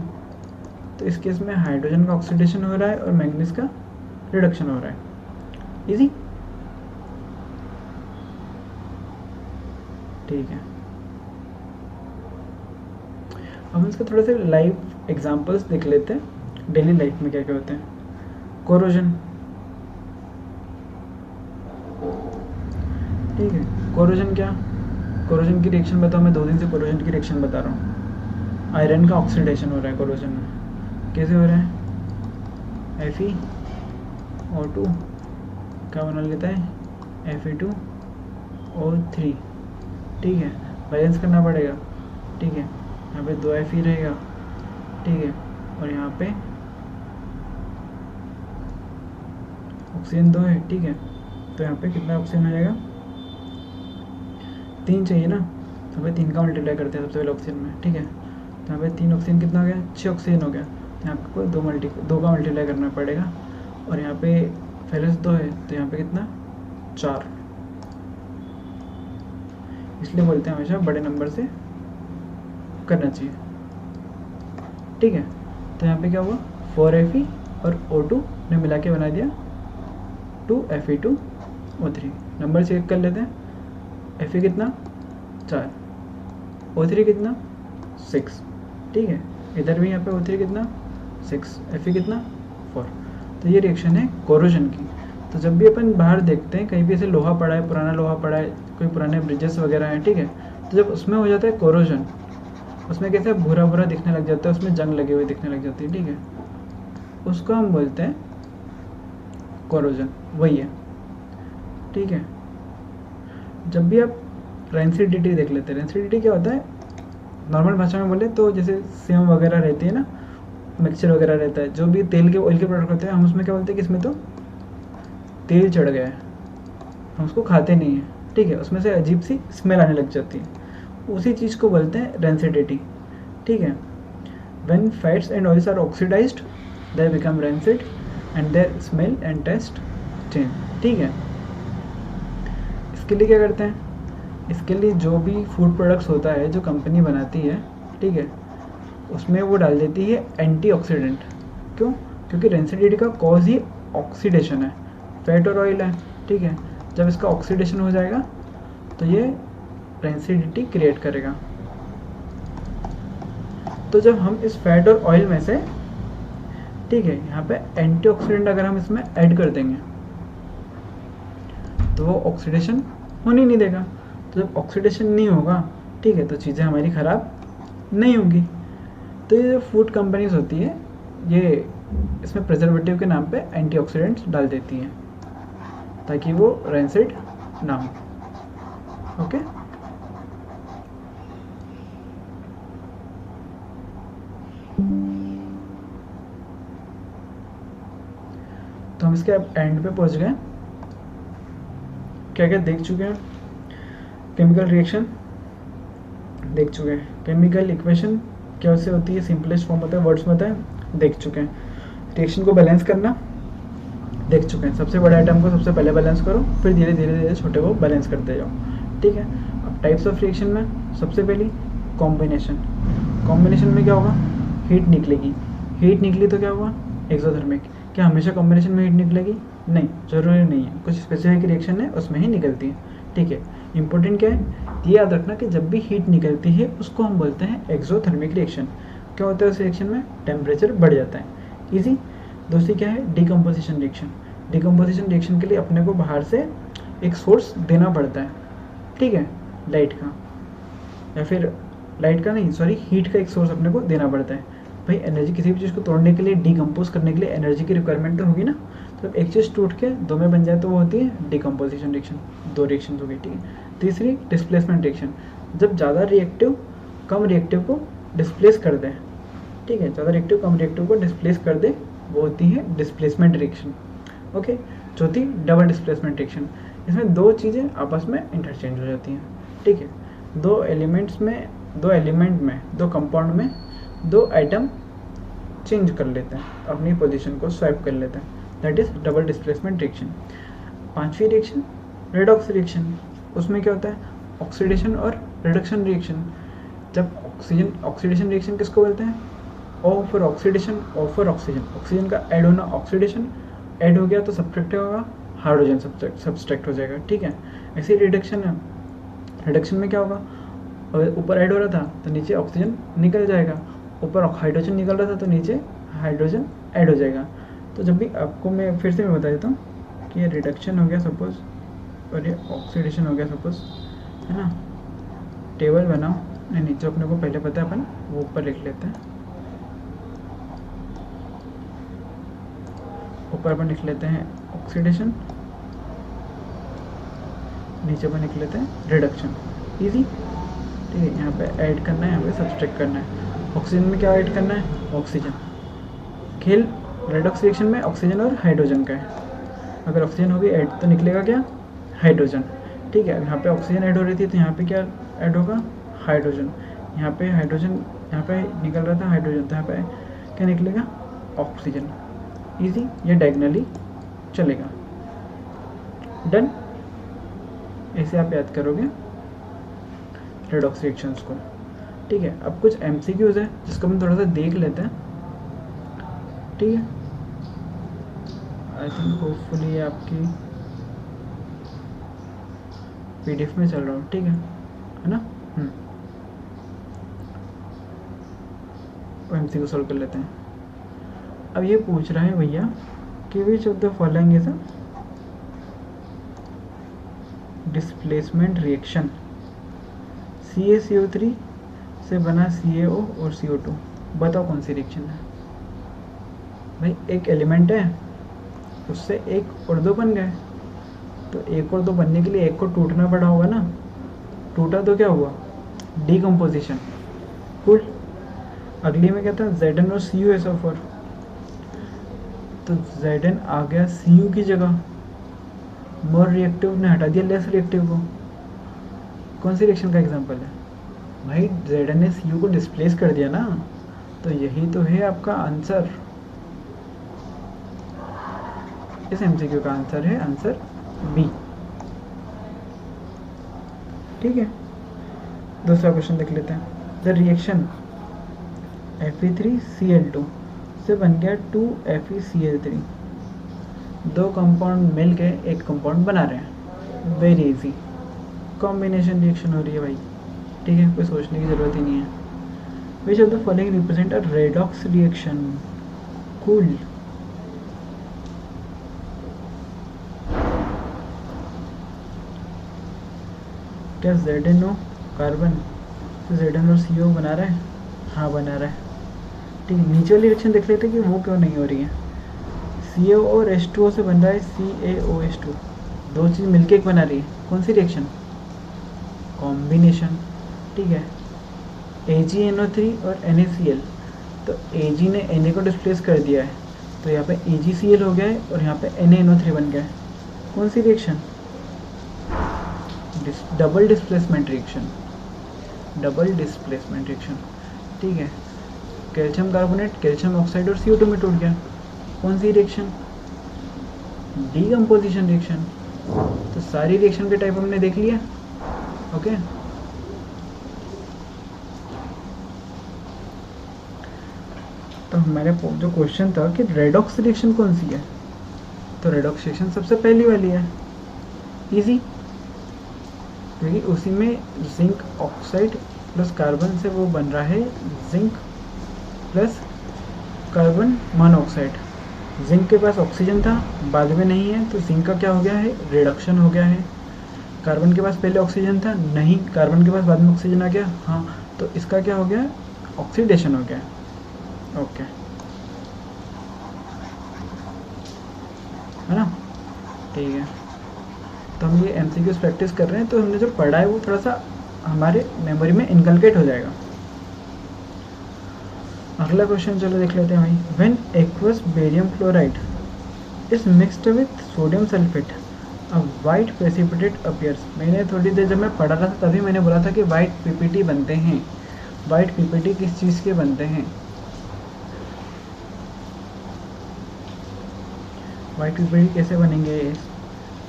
तो इस केस में हाइड्रोजन का ऑक्सीडेशन हो रहा है और मैंगनीज का रिडक्शन हो रहा है। इजी, ठीक है। अब इसका थोड़ा सा लाइव एग्जांपल्स देख लेते हैं, डेली लाइफ में क्या क्या होते हैं। कोरोजन, ठीक है, कोरोजन क्या, कोरोजन की रिएक्शन बताओ, मैं 2 दिन से कोरोजन की रिएक्शन बता रहा हूँ। आयरन का ऑक्सीडेशन हो रहा है कोरोजन में, कैसे हो रहा है, FeO2 क्या बना लेता है, Fe2O3, ठीक है, बैलेंस करना पड़ेगा, ठीक है। यहाँ पे 2 Fe रहेगा, ठीक है, और यहाँ पे ऑक्सीजन 2 है, ठीक है। तो यहाँ पे कितना ऑक्सीजन हो जाएगा, 3 चाहिए ना, तो भाई 3 का मल्टीप्लाई करते हैं सबसे पहले ऑक्सीजन में, ठीक है। तो यहाँ पे 3 ऑक्सीजन कितना हो गया, 6 ऑक्सीजन हो गया। तो यहाँ पे 2 का मल्टीप्लाई करना पड़ेगा और यहाँ पे पहले से 2 है तो यहाँ पे कितना, 4। इसलिए बोलते हैं हमेशा बड़े नंबर से करना चाहिए, ठीक है। तो यहाँ पे क्या हुआ, 4Fe और O2 ने मिला के बना दिया 2Fe2O3। नंबर चेक कर लेते हैं, Fe कितना, 4, O3 कितना, 6, ठीक है। इधर भी यहाँ पे O3 कितना, 6, Fe कितना, 4। तो ये रिएक्शन है कोरोजन की। तो जब भी अपन बाहर देखते हैं कहीं भी ऐसे लोहा पड़ा है, पुराना लोहा पड़ा है, कोई पुराने ब्रिजेस वगैरह हैं, ठीक है, तो जब उसमें हो जाता है कोरोजन उसमें कैसे भूरा भूरा दिखने लग जाता है, उसमें जंग लगे हुए दिखने लग जाती है, ठीक है, उसको हम बोलते हैं कोरोजन, वही है, ठीक है। जब भी आप रेंसिडिटी देख लेते हैं, रेंसिडिटी क्या होता है, नॉर्मल भाषा में बोले तो जैसे सेम वगैरह रहती है ना, मिक्सचर वगैरह रहता है, जो भी तेल के ऑयल के प्रोडक्ट होते हैं, हम उसमें क्या बोलते हैं कि इसमें तो तेल चढ़ गया है, हम उसको खाते नहीं हैं, ठीक है, उसमें से अजीब सी स्मेल आने लग जाती है, उसी चीज़ को बोलते हैं रेंसिडिटी, ठीक है। When fats and oils are oxidised they become rancid and their smell and taste change, ठीक है। इसके लिए क्या करते हैं, इसके लिए जो भी फूड प्रोडक्ट्स होता है जो कंपनी बनाती है, ठीक है, उसमें वो डाल देती है एंटीऑक्सीडेंट। क्यों? क्योंकि रेंसिडिटी का कॉज ही ऑक्सीडेशन है, फैट और ऑयल है, ठीक है। जब इसका ऑक्सीडेशन हो जाएगा तो ये रेंसिडिटी क्रिएट करेगा। तो जब हम इस फैट और ऑयल में से, ठीक है, यहाँ पे एंटीऑक्सीडेंट अगर हम इसमें ऐड कर देंगे तो वो ऑक्सीडेशन होने नहीं देगा। तो जब ऑक्सीडेशन नहीं होगा, ठीक है, तो चीज़ें हमारी ख़राब नहीं होंगी। तो ये जो फूड कंपनीज होती है, ये इसमें प्रिजर्वेटिव के नाम पे एंटीऑक्सीडेंट्स डाल देती हैं ताकि वो रेंसिड ना हो। ओके, तो हम इसके अब एंड पे पहुंच गए। क्या क्या देख चुके हैं, केमिकल रिएक्शन देख चुके हैं, केमिकल इक्वेशन कैसे होती है, सिंपलेस्ट फॉर्म होता है, वर्ड्स में होता है, देख चुके हैं। रिएक्शन को बैलेंस करना देख चुके हैं, सबसे बड़े आइटम को सबसे पहले बैलेंस करो, फिर धीरे धीरे धीरे छोटे को बैलेंस करते जाओ, ठीक है। अब टाइप्स ऑफ रिएक्शन में सबसे पहली कॉम्बिनेशन। कॉम्बिनेशन में क्या होगा, हीट निकलेगी, हीट निकली तो क्या होगा, एक्सोथर्मिक। क्या हमेशा कॉम्बिनेशन में हीट निकलेगी? नहीं, जरूरी नहीं है, कुछ स्पेसिफिक रिएक्शन है उसमें ही निकलती है, ठीक है। इंपॉर्टेंट क्या है, ये याद रखना कि जब भी हीट निकलती है उसको हम बोलते हैं एक्सोथर्मिक रिएक्शन। क्या होता है उस रिएक्शन में, टेम्परेचर बढ़ जाता है, इजी। दूसरी क्या है, डिकम्पोजिशन रिएक्शन। डिकम्पोजिशन रिएक्शन के लिए अपने को बाहर से एक सोर्स देना पड़ता है, ठीक है, लाइट का, या फिर लाइट का नहीं, सॉरी, हीट का एक सोर्स अपने को देना पड़ता है। भाई एनर्जी, किसी भी चीज़ को तोड़ने के लिए, डिकम्पोज करने के लिए एनर्जी की रिक्वायरमेंट तो होगी ना। तो एक चीज़ टूट के दो में बन जाए तो वो होती है डिकम्पोजिशन रिएक्शन। दो रिएक्शन हो गई, ठीक है। तीसरी डिस्प्लेसमेंट रिएक्शन, जब ज़्यादा रिएक्टिव कम रिएक्टिव को डिस्प्लेस कर दे, ठीक है, ज़्यादा रिएक्टिव कम रिएक्टिव को डिस्प्लेस कर दे, वो होती है डिस्प्लेसमेंट रिएक्शन, ओके। चौथी डबल डिस्प्लेसमेंट रिएक्शन, इसमें दो चीज़ें आपस में इंटरचेंज हो जाती हैं, ठीक है। दो एलिमेंट में, दो कंपाउंड में दो आइटम चेंज कर लेते हैं, अपनी पोजीशन को स्वैप कर लेते हैं, that is double displacement reaction. पांचवी रिएक्शन रेडॉक्स रिएक्शन, उसमें क्या होता है, ऑक्सीडेशन और रिडक्शन रिएक्शन। जब ऑक्सीडेशन रिएक्शन किसको बोलते हैं, O for oxidation, O for oxygen, oxygen का ऐड होना, ऑक्सीडेशन ऐड हो गया तो सब्सट्रैक्ट होगा, हाइड्रोजन सब्सट्रैक्ट हो जाएगा, ठीक है। ऐसे रिडक्शन है, रिडक्शन में क्या होगा, ऊपर ऐड हो रहा था तो नीचे ऑक्सीजन निकल जाएगा, ऊपर हाइड्रोजन निकल रहा था तो नीचे हाइड्रोजन ऐड हो जाएगा। तो जब भी आपको मैं फिर से बता देता हूँ कि ये रिडक्शन हो गया सपोज और ये ऑक्सीडेशन हो गया सपोज, है ना। टेबल बनाओ, नहीं जो अपने को पहले पता है अपन वो ऊपर लिख लेते हैं, ऊपर अपन लिख लेते हैं ऑक्सीडेशन, नीचे अपन लिख लेते हैं रिडक्शन, इजी, ठीक है। यहाँ पे ऐड करना है, यहाँ पे सब्सट्रैक्ट करना है। ऑक्सीजन में क्या ऐड करना है, ऑक्सीजन। खेल रेडॉक्स रिएक्शन में ऑक्सीजन और हाइड्रोजन का है, अगर ऑक्सीजन होगी ऐड तो निकलेगा क्या, हाइड्रोजन, ठीक है। यहाँ पे ऑक्सीजन ऐड हो रही थी तो यहाँ पे क्या ऐड होगा, हाइड्रोजन। यहाँ पे हाइड्रोजन, यहाँ पे निकल रहा था हाइड्रोजन, तो यहाँ पे क्या निकलेगा, ऑक्सीजन, इजी, ये डायगोनली चलेगा, डन। ऐसे आप याद करोगे रेडॉक्स रिएक्शंस को, ठीक है। अब कुछ एमसीक्यूज है जिसको हम थोड़ा सा देख लेते हैं, ठीक है। आई थिंक होपफुली ये आपकी पीडीएफ में चल रहा हूँ, ठीक है ना। एमसीक्यू सॉल्व कर लेते हैं। अब ये पूछ रहा है भैया कि विच of the following is a displacement reaction, CaCO3 से बना CaO और CO2, बताओ कौन सी रिएक्शन है? भाई एक एलिमेंट है, उससे एक और दो बन गए, तो एक और दो बनने के लिए एक को टूटना पड़ा होगा ना, टूटा तो क्या हुआ? डीकम्पोजिशन। कूल। अगली में क्या था? Zn और CuSO4, तो Zn आ गया Cu की जगह, मोर रिएक्टिव ने हटा दिया लेस रिएक्टिव को। कौन सी रिएक्शन का एग्जांपल है? भाई Zn ने Cu को डिस्प्लेस कर दिया ना, तो यही तो है आपका आंसर। इस MCQ का आंसर है आंसर बी। ठीक है, दूसरा क्वेश्चन देख लेते हैं। द रिएक्शन Fe3Cl2 से बन गया 2FeCl3, दो कंपाउंड मिल के एक कंपाउंड बना रहे हैं, वेरी इजी कॉम्बिनेशन रिएक्शन हो रही है भाई। ठीक है, कोई सोचने की ज़रूरत ही नहीं है। विच of the following represent a redox reaction? Cool. क्या ZnO कार्बन तो Zn और CO बना रहा है? हाँ बना रहा है। ठीक है, नीचे वाली रिएक्शन देख लेते हैं कि वो क्यों नहीं हो रही है। CO और H2O से बन रहा है CaOH2, दो चीज़ मिलके एक बना रही है। कौन सी रिएक्शन? कॉम्बिनेशन। ठीक है, AgNO3 और NaCl, तो Ag ने Na को डिस्प्लेस कर दिया है, तो यहाँ पे AgCl हो गया है और यहाँ पे NaNO3 बन गया है। कौन सी reaction? Double displacement reaction, double displacement reaction. ठीक है, कैल्शियम कार्बोनेट कैल्शियम ऑक्साइड और CO2 में टूट गया। कौन सी रिएक्शन? Decomposition reaction. तो सारी रिएक्शन के टाइप हमने देख लिया। ओके, तो हमारे जो क्वेश्चन था कि रेडॉक्स रिएक्शन कौन सी है, तो रेडॉक्स रिएक्शन सबसे पहली वाली है, इजी, क्योंकि उसी में जिंक ऑक्साइड प्लस कार्बन से वो बन रहा है zinc plus carbon monoxide. Zinc के पास ऑक्सीजन था, बाद में नहीं है, तो जिंक का क्या हो गया है? रिडक्शन हो गया है। कार्बन के पास पहले ऑक्सीजन था, नहीं, कार्बन के पास बाद में ऑक्सीजन आ गया, हाँ, तो इसका क्या हो गया? ऑक्सीडेशन हो गया। ओके, है ना? ठीक है, तो हम ये MCQs प्रैक्टिस कर रहे हैं, तो हमने जो पढ़ा है वो थोड़ा सा हमारे मेमोरी में इनकलकेट हो जाएगा। अगला क्वेश्चन चलो देख लेते हैं भाई। When aqueous barium chloride is mixed with sodium sulphate a white precipitate appears. मैंने थोड़ी देर जब मैं पढ़ा रहा था तभी मैंने बोला था कि वाइट PPT बनते हैं। वाइट PPT किस चीज़ के बनते हैं? वाइट PPT कैसे बनेंगे?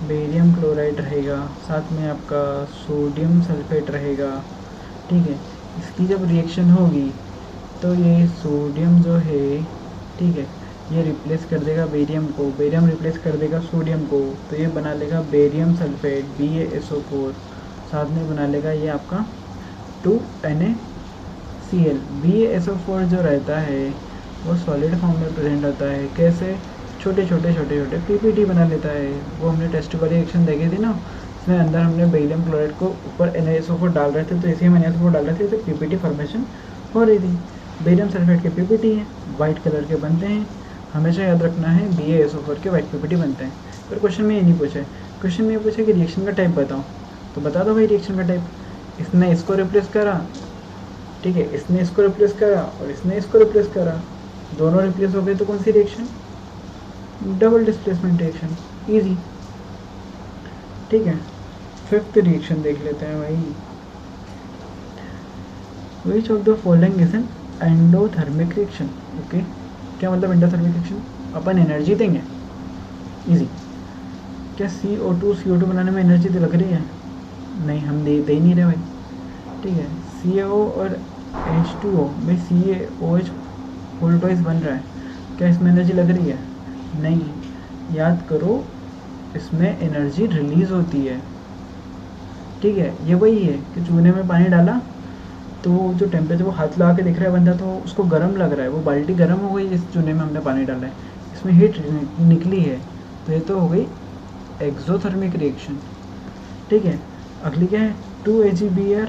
बेरियम क्लोराइड रहेगा, साथ में आपका सोडियम सल्फेट रहेगा। ठीक है, इसकी जब रिएक्शन होगी तो ये सोडियम जो है, ठीक है, ये रिप्लेस कर देगा बेरियम को, बेरियम रिप्लेस कर देगा सोडियम को, तो ये बना लेगा बेरियम सल्फेट BaSO4, साथ में बना लेगा ये आपका 2NaCl। BaSO4 जो रहता है वो सॉलिड फॉर्म में प्रेजेंट होता है। कैसे? छोटे छोटे PPT बना लेता है। वो हमने टेस्ट वाली रिएक्शन देखी थी ना, इसमें अंदर हमने बेरियम क्लोराइड को ऊपर NaSO4 डाल रहे थे, तो इसी में NaSO4 डाल रहे थे, तो PPT फॉर्मेशन हो रही थी। बेरियम सल्फेट के PPT हैं, वाइट कलर के बनते हैं। हमेशा याद रखना है BaSO4 के वाइट PPT बनते हैं। पर क्वेश्चन में ये नहीं पूछा है, क्वेश्चन में ये पूछा कि रिएक्शन का टाइप बताओ, तो बता दो भाई रिएक्शन का टाइप। इसने इसको रिप्लेस करा, ठीक है, इसने इसको रिप्लेस करा और इसने इसको रिप्लेस करा, दोनों रिप्लेस हो गए, तो कौन सी reaction? Double displacement reaction, easy. ठीक है, फिफ्थ रिएक्शन देख लेते हैं भाई। Which of the following is an endothermic reaction? Okay, क्या मतलब एंडोथर्मिक रिएक्शन? अपन एनर्जी देंगे, इजी। क्या CO2 बनाने में एनर्जी तो लग रही है? नहीं, हम दे ही नहीं रहे भाई। ठीक है, CaO और H2O में CaOH होल ट्वाइस बन रहा है, क्या इसमें एनर्जी लग रही है? नहीं, याद करो, इसमें एनर्जी रिलीज होती है। ठीक है, ये वही है कि चूने में पानी डाला तो जो टेम्परेचर वो हाथ लगा के देख रहा है बंदा, तो उसको गर्म लग रहा है, वो बाल्टी गर्म हो गई जिस चूने में हमने पानी डाला है, इसमें हीट निकली है, तो ये तो हो गई एक्सोथर्मिक रिएक्शन। ठीक है, अगली क्या है? 2AgBr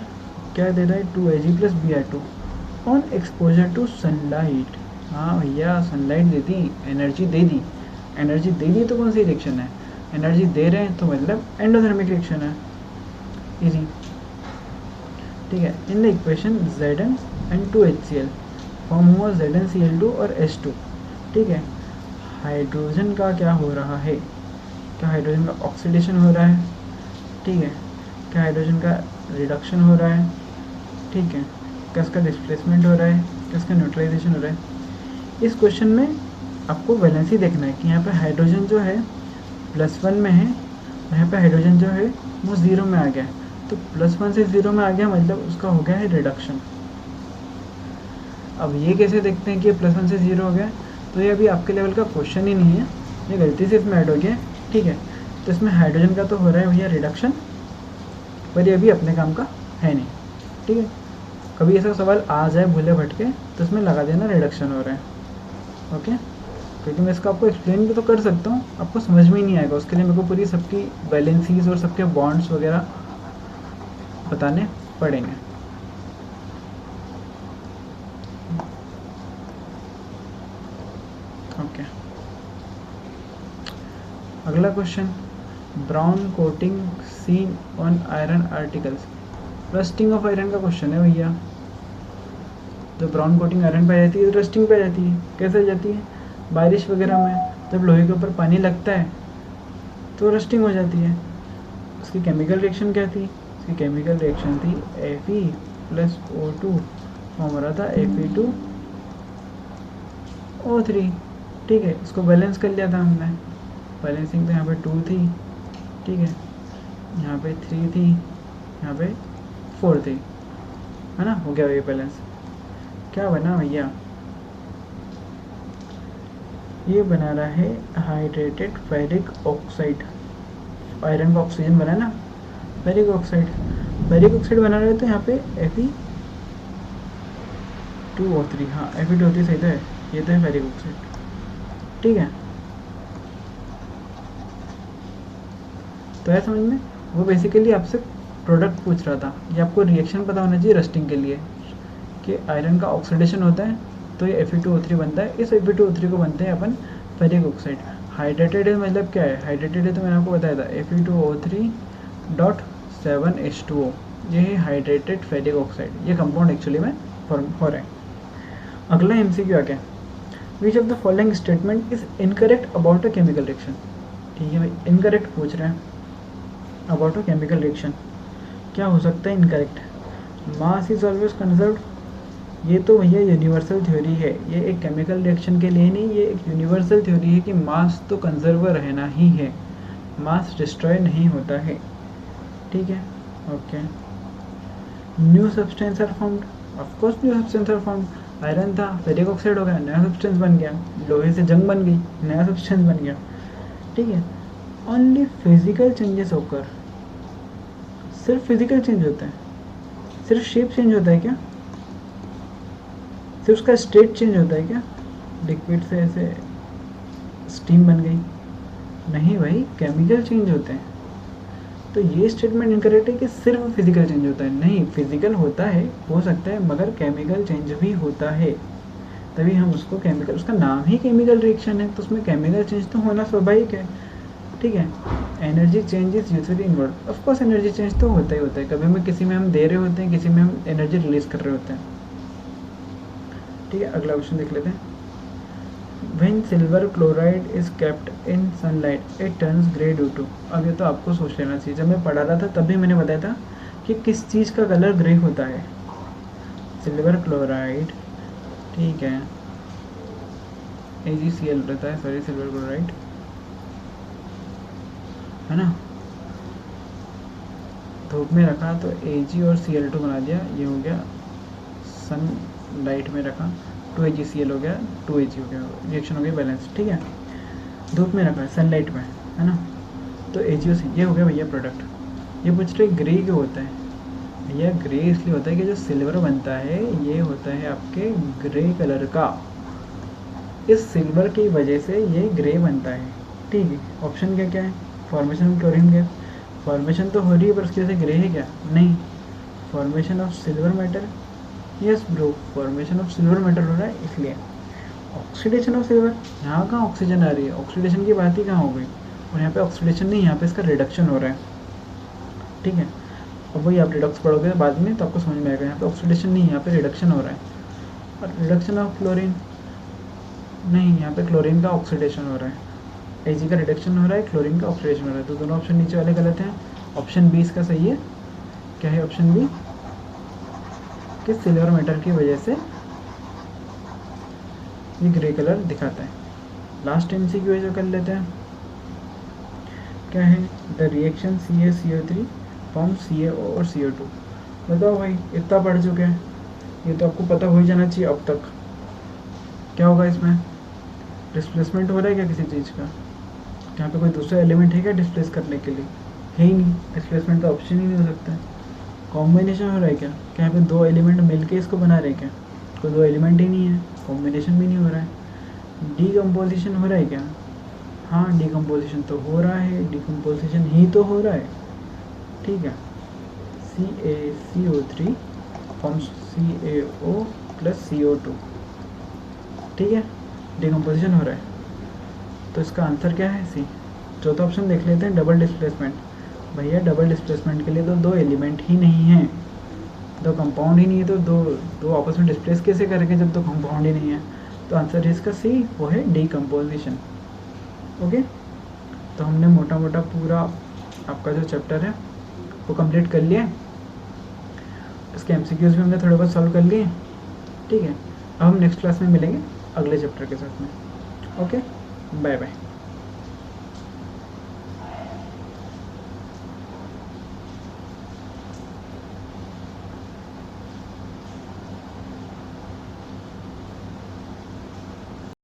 क्या दे रहा है 2Ag plus Br2 on exposure to sunlight. हाँ भैया सनलाइट दे दी, एनर्जी दे दी, एनर्जी दे दी तो कौन सी रिएक्शन है, एनर्जी दे रहे हैं तो मतलब एंडोथर्मिक रिएक्शन है, इजी। ठीक है, in the equation Zn and 2HCl form हुआ ZnCl2 और H2। ठीक है, हाइड्रोजन का क्या हो रहा है, क्या हाइड्रोजन का ऑक्सीडेशन हो रहा है, ठीक है, क्या हाइड्रोजन का रिडक्शन हो रहा है, ठीक है, क्या इसका डिस्प्लेसमेंट हो रहा है, क्या इसका न्यूट्रलाइजेशन हो रहा है। इस क्वेश्चन में आपको वैलेंसी देखना है कि यहाँ पे हाइड्रोजन जो है +1 में है और यहाँ पे हाइड्रोजन जो है वो 0 में आ गया है, तो +1 से 0 में आ गया मतलब उसका हो गया है रिडक्शन। अब ये कैसे देखते हैं कि +1 से 0 हो गया, तो ये अभी आपके लेवल का क्वेश्चन ही नहीं है, ये गलती से इसमें ऐड हो गया। ठीक है, तो इसमें हाइड्रोजन का तो हो रहा है भैया रिडक्शन, पर ये अभी अपने काम का है नहीं। ठीक है, कभी ऐसा सवाल आ जाए भूले भटके तो इसमें लगा देना रिडक्शन हो रहा है। ओके, क्योंकि मैं इसका आपको एक्सप्लेन भी तो कर सकता हूँ, आपको समझ में ही नहीं आएगा, उसके लिए मेरे को पूरी सबकी वैलेंसीज और सबके बॉन्ड्स वगैरह बताने पड़ेंगे। ओके, अगला question, brown coating seen on iron articles. Rusting of iron का क्वेश्चन है भैया। जब ब्राउन कोटिंग आयरन पे आ जाती है तो रस्टिंग पे आ जाती है। कैसे आ जाती है, बारिश वगैरह में जब लोहे के ऊपर पानी लगता है तो रस्टिंग हो जाती है। उसकी केमिकल रिएक्शन क्या थी, उसकी केमिकल रिएक्शन थी Fe + O2 फॉर्म हो रहा था Fe2O3। ठीक है, उसको बैलेंस कर लिया था हमने, बैलेंसिंग तो यहाँ पे 2 थी, ठीक है, यहाँ पे 3 थी, यहाँ पे 4 थी, है ना, हो गया ये बैलेंस। क्या बना भैया, ये बना रहा है हाइड्रेटेड फेरिक ऑक्साइड। आयरन का ऑक्सीजन बना है ना, फेरिक ऑक्साइड, फेरिक ऑक्साइड बना रहे हैं तो यहाँ पे Fe2O3, हाँ Fe2O3 सही तो है, ये तो है फेरिक ऑक्साइड। ठीक है, तो है समझ में। वो बेसिकली आपसे प्रोडक्ट पूछ रहा था, ये आपको रिएक्शन पता होना चाहिए रस्टिंग के लिए कि आयरन का ऑक्सीडेशन होता है तो ये Fe2O3 बनता है, इस Fe2O3 को बनते हैं अपन फेरिक ऑक्साइड। हाइड्रेटेड है मतलब क्या है, हाइड्रेटेड है तो मैंने आपको बताया था Fe2O3.7H2O, ये है हाइड्रेटेड फेरिक ऑक्साइड, ये कंपाउंड एक्चुअली में फॉर्म हो रहा है। अगला MCQ आ गया, विच of the following statement is incorrect about a chemical reaction. ठीक है भाई, इनकरेक्ट पूछ रहे हैं अबाउट अ केमिकल रिएक्शन, क्या हो सकता है incorrect. Mass is always conserved, ये तो भैया यूनिवर्सल थ्योरी है, ये एक केमिकल रिएक्शन के लिए नहीं, ये एक यूनिवर्सल थ्योरी है कि मास तो कंजर्व रहना ही है, मास डिस्ट्रॉय नहीं होता है। ठीक है, okay. New substance are formed, of course new substance are formed. Iron था, फेरिक ऑक्साइड हो गया, नया सब्सटेंस बन गया, लोहे से जंग बन गई, नया सब्सटेंस बन गया। ठीक है, ओनली फिजिकल चेंजेस होकर, सिर्फ फिजिकल चेंज होता है, सिर्फ शेप चेंज होता है क्या, सिर्फ उसका स्टेट चेंज होता है क्या, लिक्विड से ऐसे स्टीम बन गई, नहीं भाई केमिकल चेंज होते हैं। तो ये स्टेटमेंट इनकरेक्ट है कि सिर्फ फिजिकल चेंज होता है, नहीं फिजिकल होता है, हो सकता है, मगर केमिकल चेंज भी होता है, तभी हम उसको केमिकल, उसका नाम ही केमिकल रिएक्शन है तो उसमें केमिकल चेंज तो होना स्वाभाविक है। ठीक है, energy change is usually involve, of course energy change तो होता ही होता है, कभी में किसी में हम दे रहे होते हैं, किसी में हम एनर्जी रिलीज कर रहे होते हैं। ठीक है, अगला क्वेश्चन देख लेते हैं। When silver chloride is kept in sunlight, it turns grey due to। अब ये तो आपको सोच लेना चाहिए, जब मैं पढ़ा रहा था तभी मैंने बताया था कि किस चीज़ का कलर ग्रे होता है, सिल्वर क्लोराइड, ठीक है, AgCl रहता है, सॉरी सिल्वर क्लोराइड है ना, धूप में रखा तो Ag और Cl2 बना दिया, ये हो गया, सन लाइट में रखा 2AgCl हो गया, 2Ag हो गया, रिएक्शन हो गई बैलेंस। ठीक है, धूप में रखा है, सनलाइट में है ना, तो AgO, ये हो गया भैया प्रोडक्ट। ये पूछ रहे ग्रे क्यों होता है भैया, ग्रे इसलिए होता है कि जो सिल्वर बनता है ये होता है आपके ग्रे कलर का, इस सिल्वर की वजह से ये ग्रे बनता है। ठीक है, ऑप्शन क्या क्या है, formation of chlorine gas, formation तो हो रही है पर उसकी वजह से ग्रे है क्या, नहीं, formation of silver metal, yes bro formation of silver metal हो रहा है इसलिए। ऑक्सीडेशन ऑफ सिल्वर, यहाँ कहाँ ऑक्सीजन आ रही है, ऑक्सीडेशन की बात ही कहाँ हो गई, और यहाँ पे ऑक्सीडेशन नहीं, यहाँ पे इसका रिडक्शन हो रहा है, ठीक है। अब वही आप रिडक्स पढ़ोगे बाद में तो आपको समझ में आएगा, यहाँ पे ऑक्सीडेशन नहीं, यहाँ पे रिडक्शन हो रहा है। और रिडक्शन ऑफ क्लोरीन नहीं, यहाँ पे क्लोरीन का ऑक्सीडेशन हो रहा है, Ag का रिडक्शन हो रहा है, क्लोरीन का ऑक्सीडेशन हो रहा है, तो दोनों ऑप्शन नीचे वाले गलत हैं। ऑप्शन बी इसका सही है। क्या है ऑप्शन बी, कि सिल्वर मेटल की वजह से ये ग्रे कलर दिखाता है। लास्ट MCQ जो कर लेते हैं, क्या है, the reaction CaCO3 form CaO और CO2। बताओ भाई, इतना पढ़ चुके हैं, ये तो आपको पता हो ही जाना चाहिए अब तक। क्या होगा इसमें, डिस्प्लेसमेंट हो रहा है क्या किसी चीज़ का, यहाँ पे कोई दूसरा एलिमेंट है क्या डिस्प्लेस करने के लिए, है ही नहीं, डिस्प्लेसमेंट का ऑप्शन ही नहीं हो सकता है। कॉम्बिनेशन हो रहा है क्या, क्या यहाँ पे दो एलिमेंट मिलके इसको बना रहे हैं क्या, कोई दो एलिमेंट ही नहीं है, कॉम्बिनेशन भी नहीं हो रहा है। डीकम्पोजिशन हो रहा है क्या, हाँ डीकम्पोजिशन तो हो रहा है, डीकम्पोजिशन ही तो हो रहा है, ठीक है। CaCO3 forms CaO plus CO2, ठीक है, डीकम्पोजिशन हो रहा है। तो इसका आंसर क्या है, सी। चौथा ऑप्शन देख लेते हैं, डबल डिस्प्लेसमेंट। भैया डबल डिस्प्लेसमेंट के लिए तो दो एलिमेंट ही नहीं है, दो कंपाउंड ही नहीं है, तो दो आपस में डिस्प्लेस कैसे करेंगे जब दो कंपाउंड ही नहीं है। तो आंसर है इसका सी, वो है डीकम्पोजिशन। ओके, तो हमने मोटा मोटा पूरा आपका जो चैप्टर है वो कंप्लीट कर लिया। इसके MCQs भी हमने थोड़े बहुत सॉल्व कर लिए, ठीक है। अब हम नेक्स्ट क्लास में मिलेंगे अगले चैप्टर के साथ में। Okay, bye bye.